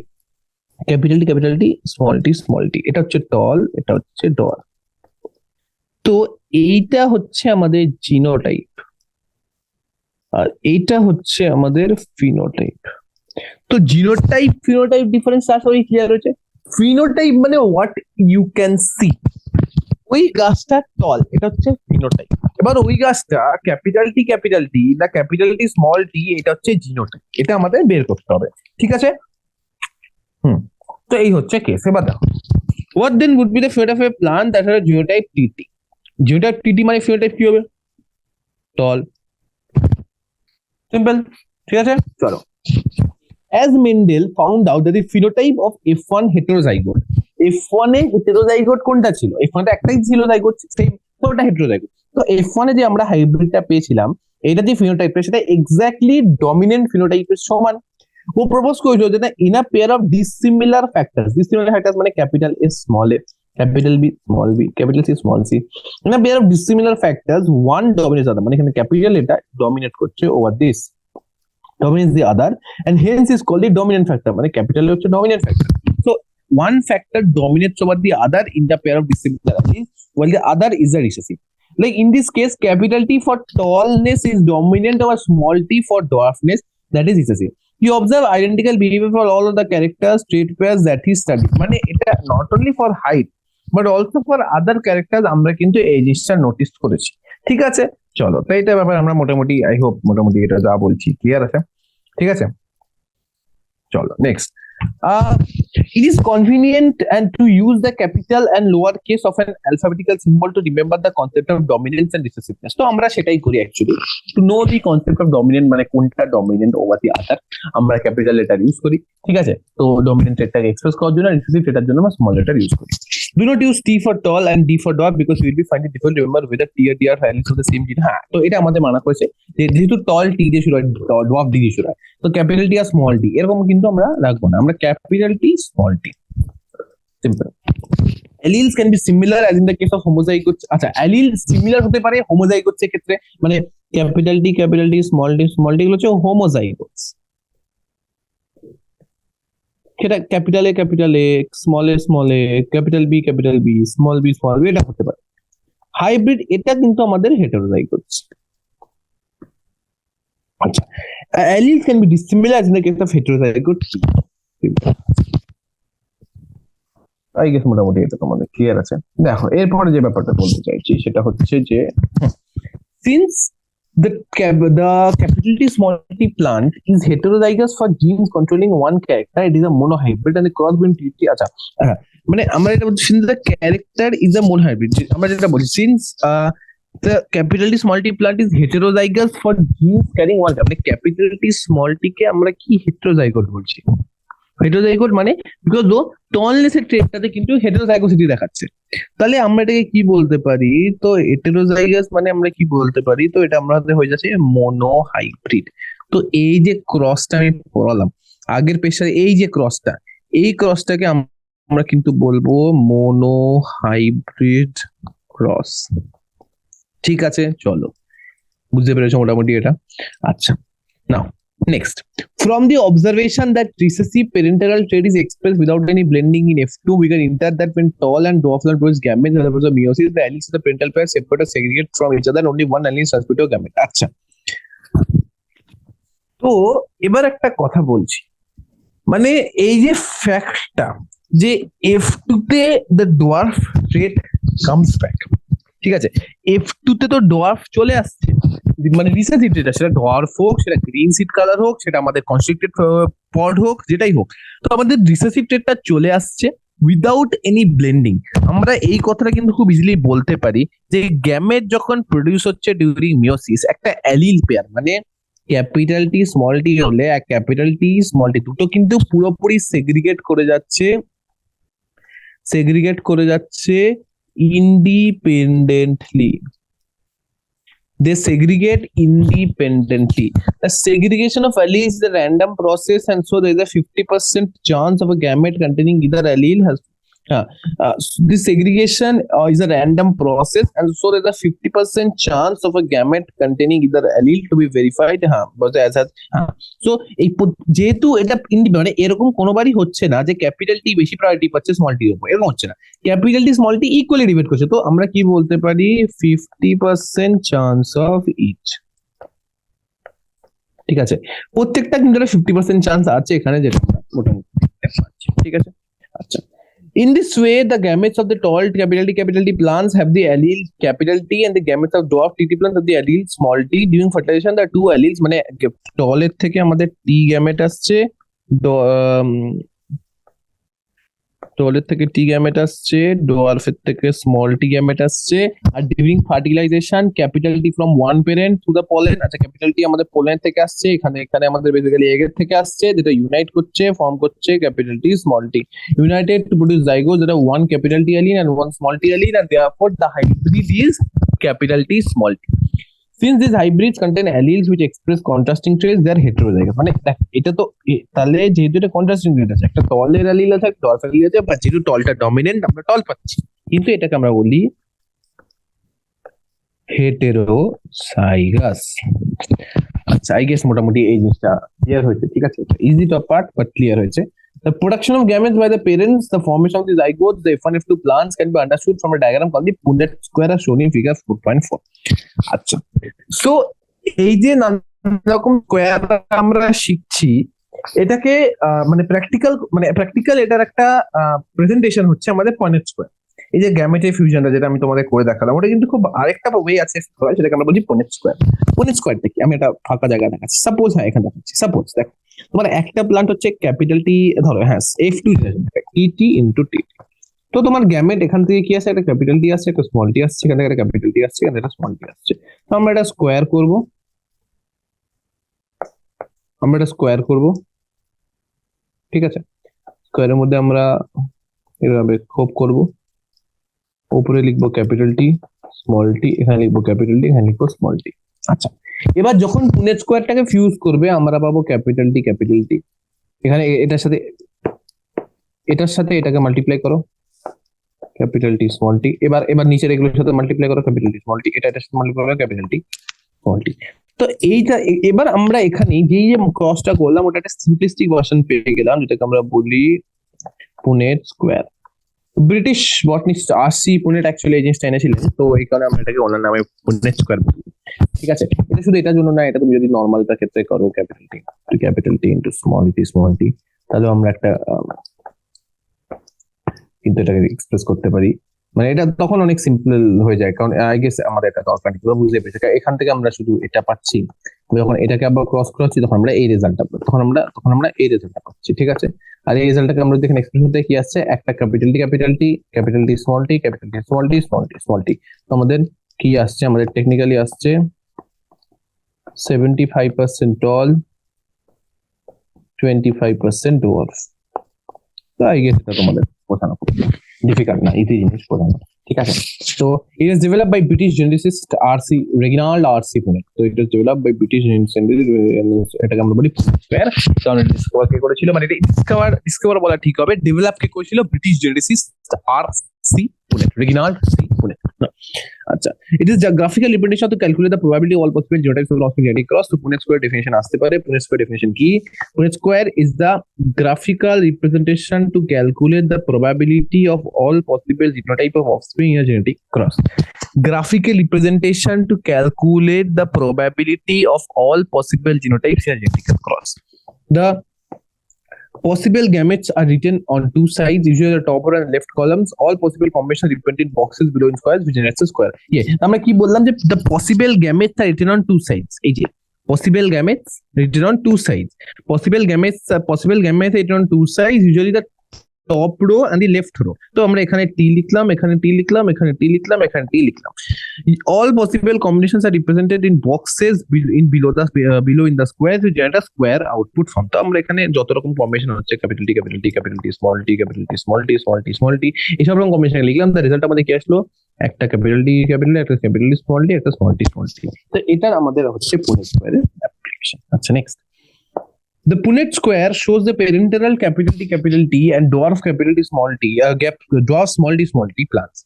capital T, small t, এটা হচ্ছে tall, এটা হচ্ছে dwarf। তো এইটা হচ্ছে আমাদের জিনোটাইপ আর এইটা হচ্ছে আমাদের ফিনোটাইপ। তো জিনোটাইপ ফিনোটাইপ ডিফারেন্স আসলে ক্লিয়ার হয়েছে। ফিনোটাইপ মানে হোয়াট ইউ ক্যান সি, ওই গাছটা টল, এটা হচ্ছে ফিনোটাইপ। এবার ওই গাছটা ক্যাপিটাল টি না ক্যাপিটাল টি স্মল টি, এটা হচ্ছে জিনোটাইপ, এটা আমাদের বের করতে হবে। ঠিক আছে, তো এই হচ্ছে কেস। এবার দেখো, what then would be the phenotype of a plant that has a genotype TT? Genotype TT মানে ফিনোটাইপ কি হবে, টল, সিম্পল। ঠিক আছে, চলো। As Mendel found out that the phenotype of F1 heterozygote, F1 A heterozygote কোনটা ছিল, F1 টা একটাই ছিল জাইগোট, সেম, তো ওটা হেটেরোজাইগোট। তো F1 এ যে আমরা হাইব্রিডটা পেয়েছিলাম, এটা যে ফিনোটাইপটা সেটা এক্স্যাক্টলি ডমিনেন্ট ফিনোটাইপের সমান। ও প্রপোজ করেছিল যে in a pair of dissimilar factors মানে capital S small A, capital B small B, capital C small C, in a pair of dissimilar factors one dominates other, মানে এখানে ক্যাপিটাল এটা ডমিনেট করছে over this, dominates the other, and hence is called the dominant factor. মানে capital হচ্ছে dominant factor. So one factor dominates over the other in the pair of dissimilar alleles, while the other is the recessive. Like in this case, capital T for tallness is dominant over small t for dwarfness, that is recessive. You observe identical behavior for all of the characters, trait pairs that he studied. মানে এটা not only for height but also for other characters আমরা কিন্তু এই জিনিসটা নোটিস করেছি। ঠিক আছে, চলো, তো এটা ব্যাপারে আমরা মোটামুটি আই হোপ মোটামুটি এটা যা বলছি ক্লিয়ার আছে। ঠিক আছে, চলো next. It is convenient and to use the capital and lower case of an alphabetical symbol to remember the concept of dominance and recessiveness. তো আমরা সেটাই করি actually, to know the concept of dominant, মানে কোনটা ডমিনেন্ট ওভার দি আদার, আমরা ক্যাপিটাল লেটার ইউজ করি। ঠিক আছে, তো ডমিনেন্ট লেটারটাকে এক্সপ্রেস করার জন্য, রিসেসিভ লেটার জন্য আমরা স্মল লেটার ইউজ করি। Do not use T for tall and D for dwarf because we will be finding difficult to remember whether T or D are families of the same gene. হ্যাঁ, তো এটা আমাদের মানা করেছে যে যেহেতু টল টি দিয়ে শুরু হয়, ডোয়ার্ফ ডি দিয়ে শুরু হয়, তো ক্যাপিটাল টি আর স্মল টি এরকম কিন্তু আমরা রাখবো না, আমরা capital T small T, simple. Alleles can be similar as in the case of homozygotes. আচ্ছা, অ্যালিল সিমিলার হতে পারে হোমোজাইগোটস এর ক্ষেত্রে, মানে ক্যাপিটাল টি স্মল টি গুলো হচ্ছে হোমোজাইগোটস, সেটা capital A small A capital B small B এটা হতে পারে। হাইব্রিড এটা কিন্তু আমাদের হেটেরোজাইগোটস। আচ্ছা, alleles can be dissimilar in the case of heterozygotes. I guess মোটামুটি এটা তোমাদের ক্লিয়ার আছে। দেখো এরপরে যে ব্যাপারটা বলতে চাইছি সেটা হচ্ছে যে since The capital T small t plant is heterozygous for genes controlling one character. It is a monohybrid and the crossbreed T আচ্ছা মানে আমরা এটা বলছি since the character is a monohybrid আমরা যেটা বলছি since the capital T small t plant is heterozygous for genes carrying one character মানে capital T small t কে আমরা কি heterozygote বলছি হেটারোজাইগোট মানে বিকজ ও টলনেসের ট্রেটটাতে কিন্তু হেটারোজাইগোসিটি দেখাচ্ছে তাহলে আমরা এটাকে কি বলতে পারি তো হেটারোজাইগাস মানে আমরা কি বলতে পারি তো এটা আমাদের হয়ে যাচ্ছে মোনোহাইব্রিড তো এই যে ক্রসটা আমি পড়ালাম আগের পেশার এই যে ক্রসটা এই ক্রসটাকে আমরা কিন্তু বলবো মোনোহাইব্রিড ক্রস ঠিক আছে চলো বুঝতে পেরেছো মোটামুটি এটা আচ্ছা নাও Next, from the observation that recessive parental trait is expressed without any blending in F2, we can infer that when tall and dwarf plant produce gametes in the process of meiosis, the alleles of the parental pair separate or segregate from each other and only one allele is transmitted to gamete. আচ্ছা তো এবার একটা কথা বলছি মানে এই যে ফ্যাক্টটা যে F2 তে the dwarf trait comes back ঠিক আছে F2 তে তো ডোয়ার্ফ চলে আসছে মানে রিসেসিভ যেটা সেটা ডোয়ার্ফ হোক সেটা গ্রিন সিড কালার হোক সেটা আমাদের কনস্ট্রিক্টেড পড হোক যেটাই হোক তো আমাদের রিসেসিভ ট্রেটটা চলে আসছে উইদাউট এনি ব্লেন্ডিং আমরা এই কথাটা কিন্তু খুব ইজিলি বলতে পারি যে গ্যামেট যখন প্রডিউস হচ্ছে ডিউরিং মিওসিস একটা অ্যালিল পেয়ার মানে ক্যাপিটাল টি স্মল টি হলে ক্যাপিটাল টি স্মল টি দুটো কিন্তু পুরোপুরি সেগ্রিগেট করে যাচ্ছে independently. They segregate independently. The segregation of alleles is a random process, and so there is a 50% chance of a gamete containing either allele has. This segregation is a random process, and so there is a 50% chance of a gamete containing either allele to be verified. So যেহেতু এটা মানে এরকম কোনোবারই হচ্ছে না যে ক্যাপিটাল টি বেশি প্রায়োরিটি পাচ্ছে স্মল টির উপর এরকম হচ্ছে না ক্যাপিটাল টি স্মল টি ইকুয়ালি ডিভাইড করছে তো আমরা কি বলতে পারি 50% চান্স অফ ইচ ঠিক আছে প্রত্যেকটা কিন্তু একটা 50% চান্স আছে এখানে যেটা মোটামুটি ঠিক আছে আচ্ছা In this way, the gametes of the tall capital T plants have the allele capital T and the gametes of dwarf TT plants have the allele small t. During fertilization, the two alleles মানে tall এর থেকে আমাদের T gamete আসছে tall এর থেকে T gamete আসছে dwarf এর থেকে small t gamete আসছে আর during fertilization capital T from one parent to the pollen আচ্ছা capital T আমাদের pollen থেকে আসছে এখানে আমাদের বেসিক্যালি egg এর থেকে আসছে যেটা ইউনাইট করছে ফর্ম করছে capital T small t united to produce zygote যেটা one capital T allele and one small t allele and therefore the hybrid is capital T small t since these hybrids contain alleles which express contrasting traits they are heterozygous মানে এটা তো তাহলে যেহেতু এটা কন্ট্রাস্টিং ট্রেট আছে একটা টলের অ্যালিল আছে একটা ডরফ অ্যালিল আছে বা যেহেতু টলটা ডমিনেন্ট আমরা টল পাচ্ছি কিন্তু এটাকে আমরা বলি হেটেরোজাইগাস আচ্ছা আই গেস মোটামুটি এই জিনিসটা ক্লিয়ার হয়েছে ঠিক আছে easy top part but clear হয়েছে The production of gametes by the parents, the formation of the zygotes, the F1 F2 plants can be understood from a diagram called the Punnett square as shown in figure 4.4. আচ্ছা সো এই যে নানা রকম স্কোয়ার আমরা শিখছি এটাকে মানে প্র্যাকটিক্যাল এটার একটা প্রেজেন্টেশন হচ্ছে আমাদের পনেট স্কোয়ার এই যে গ্যামেটের ফিউশনটা যেটা আমি তোমাদের করে দেখালাম ওটা কিন্তু খুব আরেকটা ওয়ে আছে সেটাকে আমরা বলছি পনেট স্কোয়ার দেখি আমি একটা ফাঁকা জায়গা দেখাচ্ছি সাপোজ হ্যাঁ এখানে দেখাচ্ছি সাপোজ দেখো তোমার একটা প্লান্ট হচ্ছে ক্যাপিটাল টি ধরো হ্যাঁ F2 টি ইনটু টি তো তোমার গ্যামেট এখান থেকে কি আছে একটা ক্যাপিটাল টি আসছে একটা স্মল টি আসছে এখানে একটা ক্যাপিটাল টি আসছে এখানে একটা স্মল টি আসছে তো আমরা এটা স্কোয়ার করব ঠিক আছে স্কোয়ারের মধ্যে আমরা এভাবে খোপ করব উপরে লিখবো ক্যাপিটাল টি স্মল টি এখানে লিখবো ক্যাপিটাল টি এখানে লিখবো স্মল টি আচ্ছা এবার যখন পুনেট স্কোয়ারটাকে ফিউজ করবে আমরা পাবো ক্যাপিটাল টি এখানে এটার সাথে এটাকে মাল্টিপ্লাই করো ক্যাপিটাল টি স্মল টি এবার নিচের এগুলোর সাথে মাল্টিপ্লাই করো ক্যাপিটাল টি স্মল টি এটার সাথে মাল্টিপ্লাই করো ক্যাপিটাল টি স্মল টি তো এইটা এবার আমরা এখানে যে ক্রসটা করলাম ওটা একটা সিম্পলিস্টিক ভার্সন পেয়ে গেলাম যেটাকে আমরা বলি Punnett square British botanist R C Punnett actually এই জিনিসটা এনেছিলেন তো এই কারণে আমরা এটাকে ওনার নামে পুনেট স্কোয়ার বলি ঠিক আছে এটা শুধু এটার জন্য না এটা তুমি যদি নর্মালটার ক্ষেত্রে করো capital T into small tea তাহলে আমরা একটা কিন্তু এটাকে এক্সপ্রেস করতে পারি মানে এটা তখন অনেক সিম্পল হয়ে যায়, কারণ আই গেস আমাদের এটা দরকার নেই, তোমরা বুঝতে পেরেছো। এখান থেকে আমরা শুধু এটা পাচ্ছি, যখন এটাকে আবার ক্রস করছি তখন আমরা এই রেজাল্টটা তখন আমরা এই রেজাল্টটা পাচ্ছি, ঠিক আছে। আর এই রেজাল্টটাকে আমরা দেখেন এক্সপ্রেশনতে কি আসছে, একটা capital T capital T, capital T small T, capital T small T, small T small T. তো আমাদের কি আসছে, আমাদের টেকনিক্যালি আসছে 75% টল, 25% ডোয়ার্ফ। তো আই গেস এটা তোমাদের বোঝানো খুব ডিফিকাল্ট না, ইজি জিনিস বোঝানো, ঠিক আছে। তো it is developed by British geneticist R C. Reginald R C. Punnett. তো it is developed by British geneticist, এটাকে আমরা বলি স্কয়ার। কারণ ডিসকভার কে করেছিল, মানে এটা ডিসকভার বলা ঠিক হবে, ডেভেলপ কে করেছিল British geneticist R C. Punnett, Reginald C Punnett. আচ্ছা, it is graphical representation to calculate the probability of all possible genotypes of genetic cross. তো পুনেট স্কয়ার ডেফিনিশন আসতে পারে। পুনেট স্কয়ার ডেফিনিশন কি? Punnett square is the graphical representation to calculate the probability of all possible genotype of offspring in a genetic cross. Graphical representation to calculate the probability of all possible genotypes in a genetic cross. The possible gametes are written on two sides, usually the top and left columns. All possible combinations represented boxes below in squares, which generates a square. আমরা কি বললাম যে the possible gametes are written on two sides. এই যে possible gametes written on two sides. Possible gametes written on two sides, usually the top row and the left row. তো আমরা এখানে t লিখলাম, এখানে t লিখলাম, এখানে t লিখলাম, এখানে t লিখলাম। All possible combinations are represented in boxes below in the squares to generate a square output form. তো আমরা এখানে যত রকম কম্বিনেশন হচ্ছে capital T capital T capital T small T capital T small T small T small T এইসব রকম কম্বিনেশন লিখলাম, তার রেজাল্ট আমাদের কি আসলো, একটা ক্যাপিটাল টি ক্যাপিটাল, একটা ক্যাপিটাল টি স্মল টি, একটা স্মল টি স্মল টি। তো এটার আমাদের হচ্ছে পুনেট স্কয়ারের অ্যাপ্লিকেশন। আচ্ছা, next, the Punnett square shows the parental capital T and dwarf capital T small t, dwarf small t plants.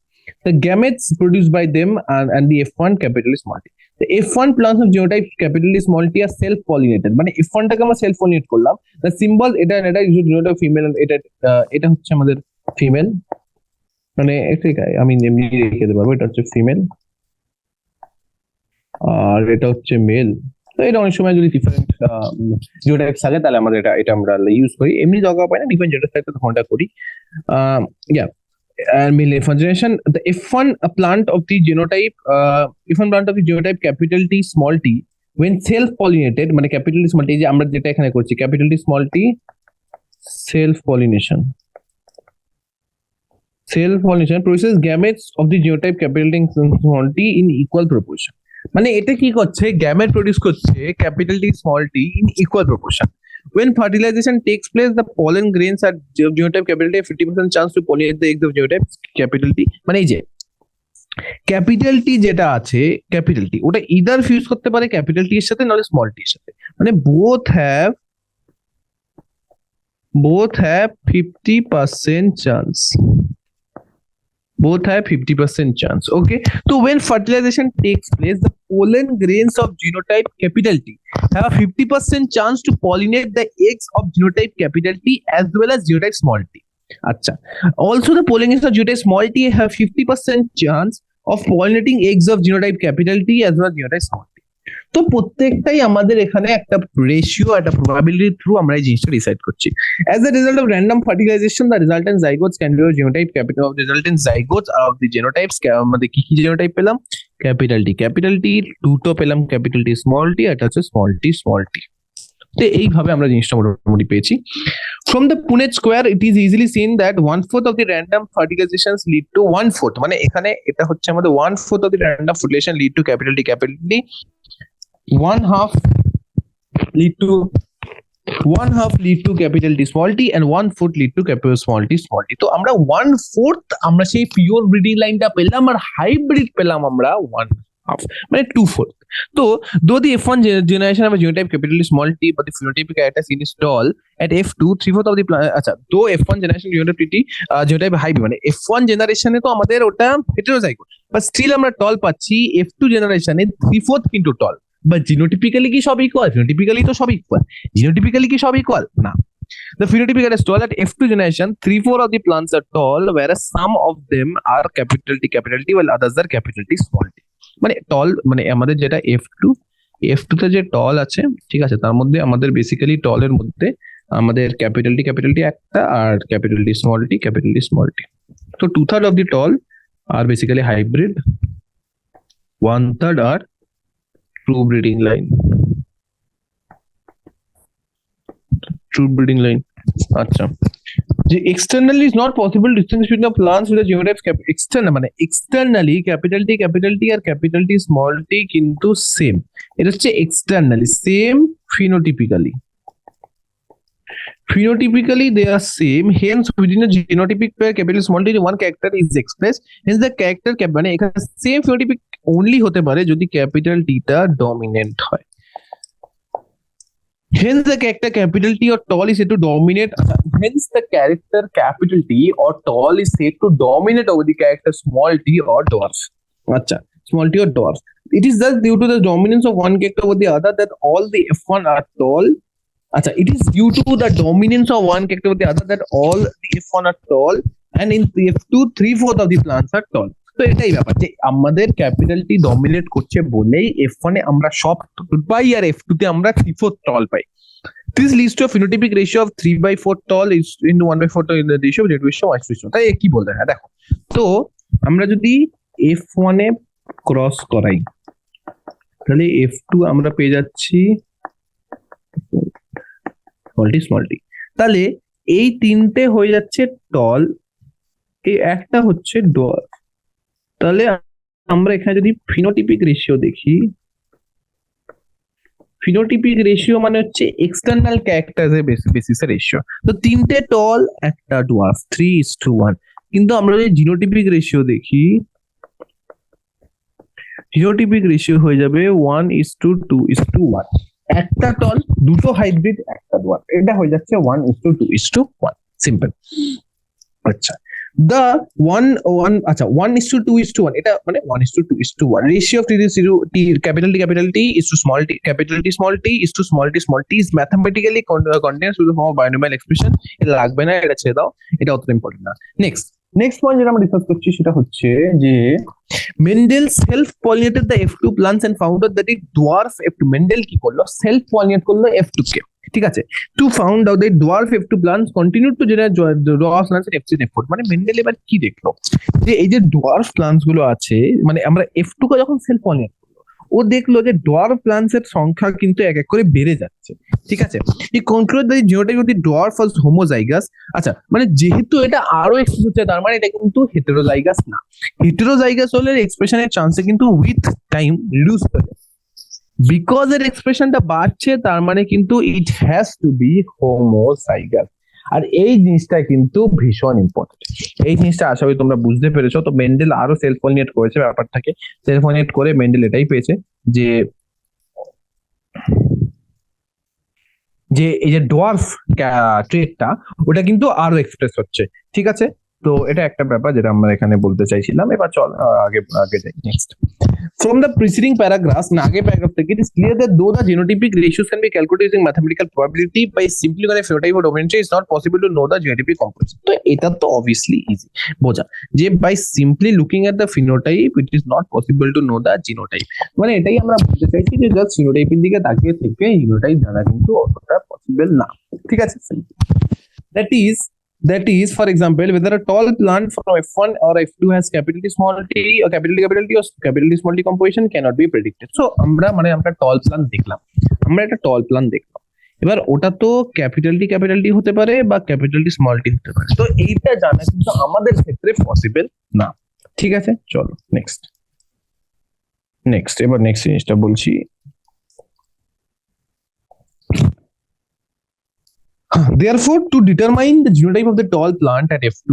The gametes produced by them and the F1 capital small t. The F1 plants of genotype capital T small t are self-pollinated. মানে F1 টাকে আমরা self pollinate করলাম। The symbol এটা genotype female, এটা হচ্ছে আমাদের ফিমেল, মানে আমি এমনি লিখে দিতে পারবো, এটা হচ্ছে ফিমেল আর এটা হচ্ছে মেল। তো এটা অনেক সময় যদি ডিফারেন্ট জিনোটাইপস থাকে তাহলে আমাদের এটা আমরা ইউজ করি, এমনি দরকার পাই না, ডিফারেন্ট জিনোটাইপস থাকে তখন এটা করি। And male F1 generation, the F1 plant of the genotype capital T small t when self pollinated, মানে capital T small t যে আমরা যেটা এখানে করছি capital T small t self pollination produces gametes of the genotype capital T small t in equal proportion. মানে এটা কি করছে, গ্যামেট প্রডিউস করছে capital T small T in equal proportion. When fertilization takes place, the pollen grains are genotype capital T 50% chance to pollinate the eggs of genotype capital T. মানে এই যে ক্যাপিটাল টি যেটা আছে ক্যাপিটাল টি, ওটা ইদার ফিউজ করতে পারে ক্যাপিটাল টি এর সাথে নাহলে স্মল টি এর সাথে, মানে both have 50% chance. Both have 50% chance. Okay. So when fertilization takes place, the pollen grains of genotype capital T have a 50% chance to pollinate the eggs of genotype capital T as well as genotype small t. Acha. Also, the pollen grains of genotype small t have 50% chance of pollinating eggs of genotype capital T as well as genotype small t. তো প্রত্যেকটাই আমাদের এখানে একটা রেশিও, একটা প্রবাবিলিটি থ্রু আমরা এই জিনিসটা ডিসাইড করছি। As a result of random fertilization, the resultant zygotes can be of genotype capital of resultant zygotes of the genotypes, আমাদের কি কি জেনোটাইপ পেলাম, ক্যাপিটাল টি দুটো পেলাম, ক্যাপিটাল টি স্মল টি, এটা হচ্ছে স্মল টি। তো এইভাবে আমরা জিনিসটা মোটামুটি পেয়েছি। From the Punnett square, it is easily seen that 1/4 of the random fertilizations lead to 1/4, মানে এখানে এটা হচ্ছে আমাদের 1/4 of the random fertilization lead to capital T, 1/2 lead to capital T small t and 1/4 lead to capital small t. তো আমরা 1/4 আমরা সেই পিওর ব্রিডিং লাইনটা পেলাম, আর হাইব্রিড পেলাম আমরা 1/2, মানে 2/4. তো though the F1 generation of a genotype capital T small t but the phenotypic character seen is tall at F2, 3/4 of the আচ্ছা, though F1 generation genotype high, মানে F1 জেনারেশনে তো আমাদের ওটা হেটেরোজাইগোট, বাট স্টিল আমরা টল পাচ্ছি F2 জেনারেশনে 3/4 কিন্তু টল। But genotypically কি সব ইকুয়াল? Phenotypically তো সব ইকুয়াল। Genotypically কি সব ইকুয়াল? না। The phenotypic is tall at F2 generation, 3/4 of the plants are tall, whereas some of them are capital T while others are capital T small t. মানে টল, মানে আমাদের যেটা F2 তে যে টল আছে, ঠিক আছে, তার মধ্যে আমাদের বেসিক্যালি টলের মধ্যে আমাদের ক্যাপিটাল টি একটা আর ক্যাপিটাল T small t। তো 2/3 of the tall are basically hybrid, 1/3 are true breeding line. আচ্ছা, যে externally is not possible distinguish between the plants with the genotypes external মানে externally capital T আর capital T small t কিন্তু সেম, এটা হচ্ছে externally same phenotypically they are same, hence within a genotypic pair capital small t one character is expressed, hence the character মানে এখানে same phenotypic only হতে পারে যদি capital T টা dominant হয়, hence the character capital T or tall is said to dominate, hence the character capital T or tall is said to dominate over the character small t or dwarf. Acha, small t or dwarf. It is thus due to the dominance of one character over the other that all the F1 are tall. Acha, it is due to the dominance of one character over the other that all the F1 are tall, and in F2 3/4 of the plants are tall. তো এটাই ব্যাপার যে আমাদের ক্যাপিটাল টি ডমিনেট করছে বলেই F1 এ আমরা সব পাই আর F2 তে আমরা 3/4 tall pi. This leads to a phenotypic ratio of 3/4 tall is into 1/4 tall in the ratio of Z ratio Y ratio. তাই কি বলতে হয় দেখো, তো আমরা যদি F1 এ ক্রস করাই তাহলে F2 আমরা পেয়ে যাচ্ছি স্মল টি, তাহলে এই তিনটে হয়ে যাচ্ছে টল, এই একটা হচ্ছে ডোয়ার্ফ, তাহলে আমরা এখানে যদি ফিনোটিপিক রেশিও দেখি, ফিনোটিপিক রেশিও মানে হচ্ছে এক্সটার্নাল ক্যারেক্টারের বেসিসে রেশিও, তো তিনটে টল একটা ডোয়ার্ফ 3:1, কিন্তু আমরা যদি জিনোটিপিক রেশিও দেখি, জিনোটিপিক রেশিও হয়ে যাবে 1:2:1, একটা টল দুটো হাইব্রিড একটা ডোয়ার্ফ, এটা হয়ে যাচ্ছে 1:2:1, সিম্পল। আচ্ছা, the 1:2:1 এটা মানে 1:2:1 ratio of T capital T is to small t capital T is to small t is mathematically contains to the form of binomial expression, এটা লাগবে না, এটা ছেড়ে দাও, এটা অতটা ইম্পর্টেন্ট না। নেক্সট পয়েন্ট যেটা আমরা ডিসকাস করছি সেটা হচ্ছে যে Mendel self pollinated the F2 plants and found out that it dwarf F2, Mendel কি করলো, সেলফ পলিনেট করলো F2 কে, ঠিক আছে, two found out that dwarf F2 plants continue to generate dwarf plants at F3 F4, মানে মেন্ডেল এবার কি দেখলো যে এই যে ডোয়ার্ফ প্লান্টস গুলো আছে, মানে আমরা F2 কে যখন সেলফ পলিনেট করলো ও দেখলো যে ডোয়ার্ফ প্লান্টস এর সংখ্যা কিন্তু এক এক করে বেড়ে যাচ্ছে, ঠিক আছে, এই conclude that genotype of the dwarf was homozygous. আচ্ছা, মানে যেহেতু এটা আরো এক্সপ্রেস হচ্ছে তার মানে এটা কিন্তু হেটেরোজাইগাস না, হেটেরোজাইগাস হলে এক্সপ্রেশনের চান্সে কিন্তু উইথ টাইম রিডিউস হয়ে যায়, বিকজ এর এক্সপ্রেশনটা বাড়ছে তার মানে কিন্তু it has to be homozygous, আর এই জিনিসটা কিন্তু ভীষণ ইম্পর্টেন্ট, এই জিনিসটা আশা করি তোমরা বুঝতে পেরেছো। তো মেন্ডেল আরো সেলফ পলিনেট করেছে ব্যাপারটাকে, সেলফ পলিনেট করে মেন্ডেল এটাই পেয়েছে যে এই যে ডোয়ার্ফ ট্রেটটা ওটা কিন্তু আরো এক্সপ্রেস হচ্ছে, ঠিক আছে, তো এটা একটা ব্যাপার যেটা আমরা এখানে বলতে চাইছিলাম। এবার চল আগে যাই। Next, from the preceding paragraphs, na aage paragraph থেকে it is clear that though the genotypic ratios can be calculated using mathematical probability, by simply on a phenotype or dominance it's not possible to know the genotypic composition. তো এটা তো obviously easy বোঝা যে by simply looking at the phenotype it is not possible to know the genotype, মানে এটাই আমরা বলতে চাইছি যে জাস্ট phenotype এর দিকে তাকিয়ে থেকে genotype জানা কিন্তু অতটা পসিবল না, ঠিক আছে। That is, for example, whether a tall plant from F1 or F2 has capital T small t or capital T or capital T small t composition cannot be predicted. So আমরা একটা tall plant দেখলাম, এবার ওটা তো ক্যাপিটাল টি হতে পারে বা ক্যাপিটাল টি স্মল টি হতে পারে, তো এইটা জানা কিন্তু আমাদের ক্ষেত্রে পসিবল না, ঠিক আছে। চলো নেক্সট এবার নেক্সট জিনিসটা বলছি। Therefore, to determine the genotype of the tall plant at F2,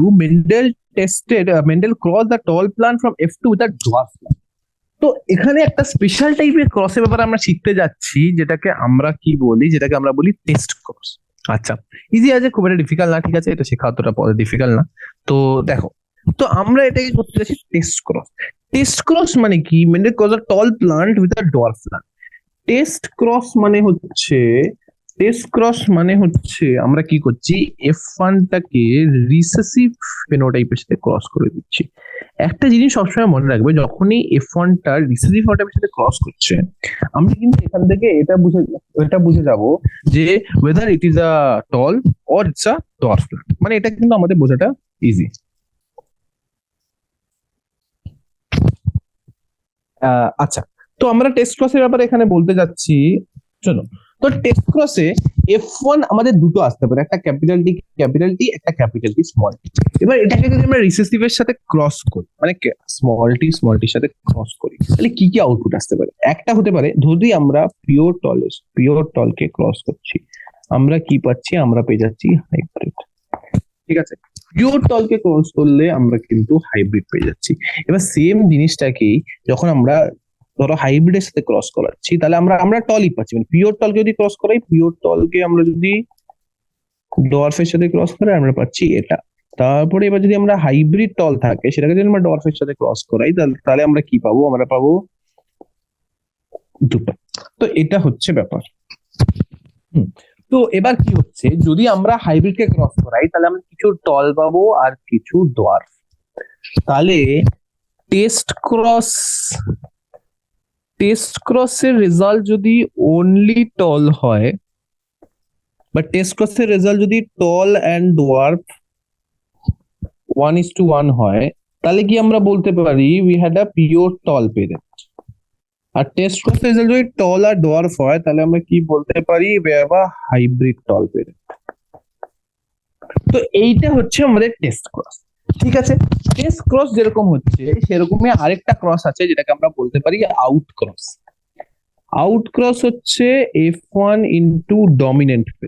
Mendel crossed the tall plant from F2 with a dwarf plant. তো এখানে একটা স্পেশাল টাইপের ক্রসের ব্যাপারে আমরা শিখতে যাচ্ছি, যেটাকে আমরা কি বলি, যেটাকে আমরা বলি টেস্ট ক্রস। আচ্ছা, ইজি আছে, খুব একটা ডিফিকাল্ট না, ঠিক আছে, এটা শেখা অতটা ডিফিকাল্ট না। তো দেখো, তো আমরা এটাকে করতে যাচ্ছি টেস্ট ক্রস। টেস্ট ক্রস মানে কি, Mendel cross the tall plant with a dwarf plant. Test cross মানে হচ্ছে আমরা কি করছি, F1 টাকে রিসেসিভ ফেনোটাইপের সাথে ক্রস করে দিচ্ছি। একটা জিনিস সবসময় মনে রাখবে, যখনই F1 টা রিসেসিভ ফেনোটাইপের সাথে ক্রস করছে আমরা কিন্তু এখান থেকে এটা বুঝে যাব যে whether it is a tall or it's a dwarf plant, মানে এটা কিন্তু আমাদের বোঝাটা ইজি। আচ্ছা, তো আমরা টেস্ট ক্রসের ব্যাপারে এখানে বলতে যাচ্ছি। চলো, তো টেস্ট ক্রসে F1 আমাদের দুটো আসতে পারে, একটা ক্যাপিটাল টি, একটা ক্যাপিটাল টি স্মল টি। এবার এটাকে যদি আমরা রিসেসিভের সাথে ক্রস করি, মানে স্মল টির সাথে ক্রস করি, তাহলে কি কি আউটপুট আসতে পারে? একটা হতে পারে, যদি আমরা পিওর টলকে ক্রস করছি, আমরা কি পাচ্ছি? আমরা পেয়ে যাচ্ছি হাইব্রিড। ঠিক আছে, পিওর টলকে ক্রস করলে আমরা কিন্তু হাইব্রিড পেয়ে যাচ্ছি। এবার সেম জিনিসটাকেই যখন আমরা ধরো হাইব্রিডের সাথে ক্রস করাচ্ছি, তাহলে আমরা আমরা টলই পাচ্ছি। মানে পিওর টলকে যদি ক্রস করাই, পিওর টলকে আমরা যদি ডোয়ার্ফের সাথে ক্রস করাই, আমরা পাচ্ছি এটা। তারপরে এবার যদি আমরা হাইব্রিড টল থাকে, সেটাকে যদি আমরা ডোয়ার্ফের সাথে ক্রস করাই, তাহলে আমরা কি পাবো? আমরা পাবো দুটো। তো এটা হচ্ছে ব্যাপার। হুম। তো এবার কি হচ্ছে, যদি আমরা হাইব্রিডকে ক্রস করাই, তাহলে আমরা কিছু টল পাবো আর কিছু ডোয়ার্ফ। তাহলে টেস্ট ক্রস টেস্ট ক্রসের রেজাল্ট যদি অনলি টল হয়, বা টেস্ট ক্রসের রেজাল্ট যদি টল অ্যান্ড ডোয়ার্ফ 1:1 হয়, তাহলে কি আমরা বলতে পারি we had a pure tall parent? আর টেস্ট ক্রসের রেজাল্ট যদি টল আর ডোয়ার্ফ হয়, তাহলে আমরা কি বলতে পারি? We have a hybrid tall parent. তো এইটা হচ্ছে আমাদের টেস্ট ক্রস। ঠিক আছে, টেস্ট ক্রস যেরকম হচ্ছে, সেরকমই আরেকটা ক্রস আছে, যেটাকে আমরা বলতে পারি আউট ক্রস। আউট ক্রস হচ্ছে F1 ইন্টু ডমিনেন্ট পেয়ার।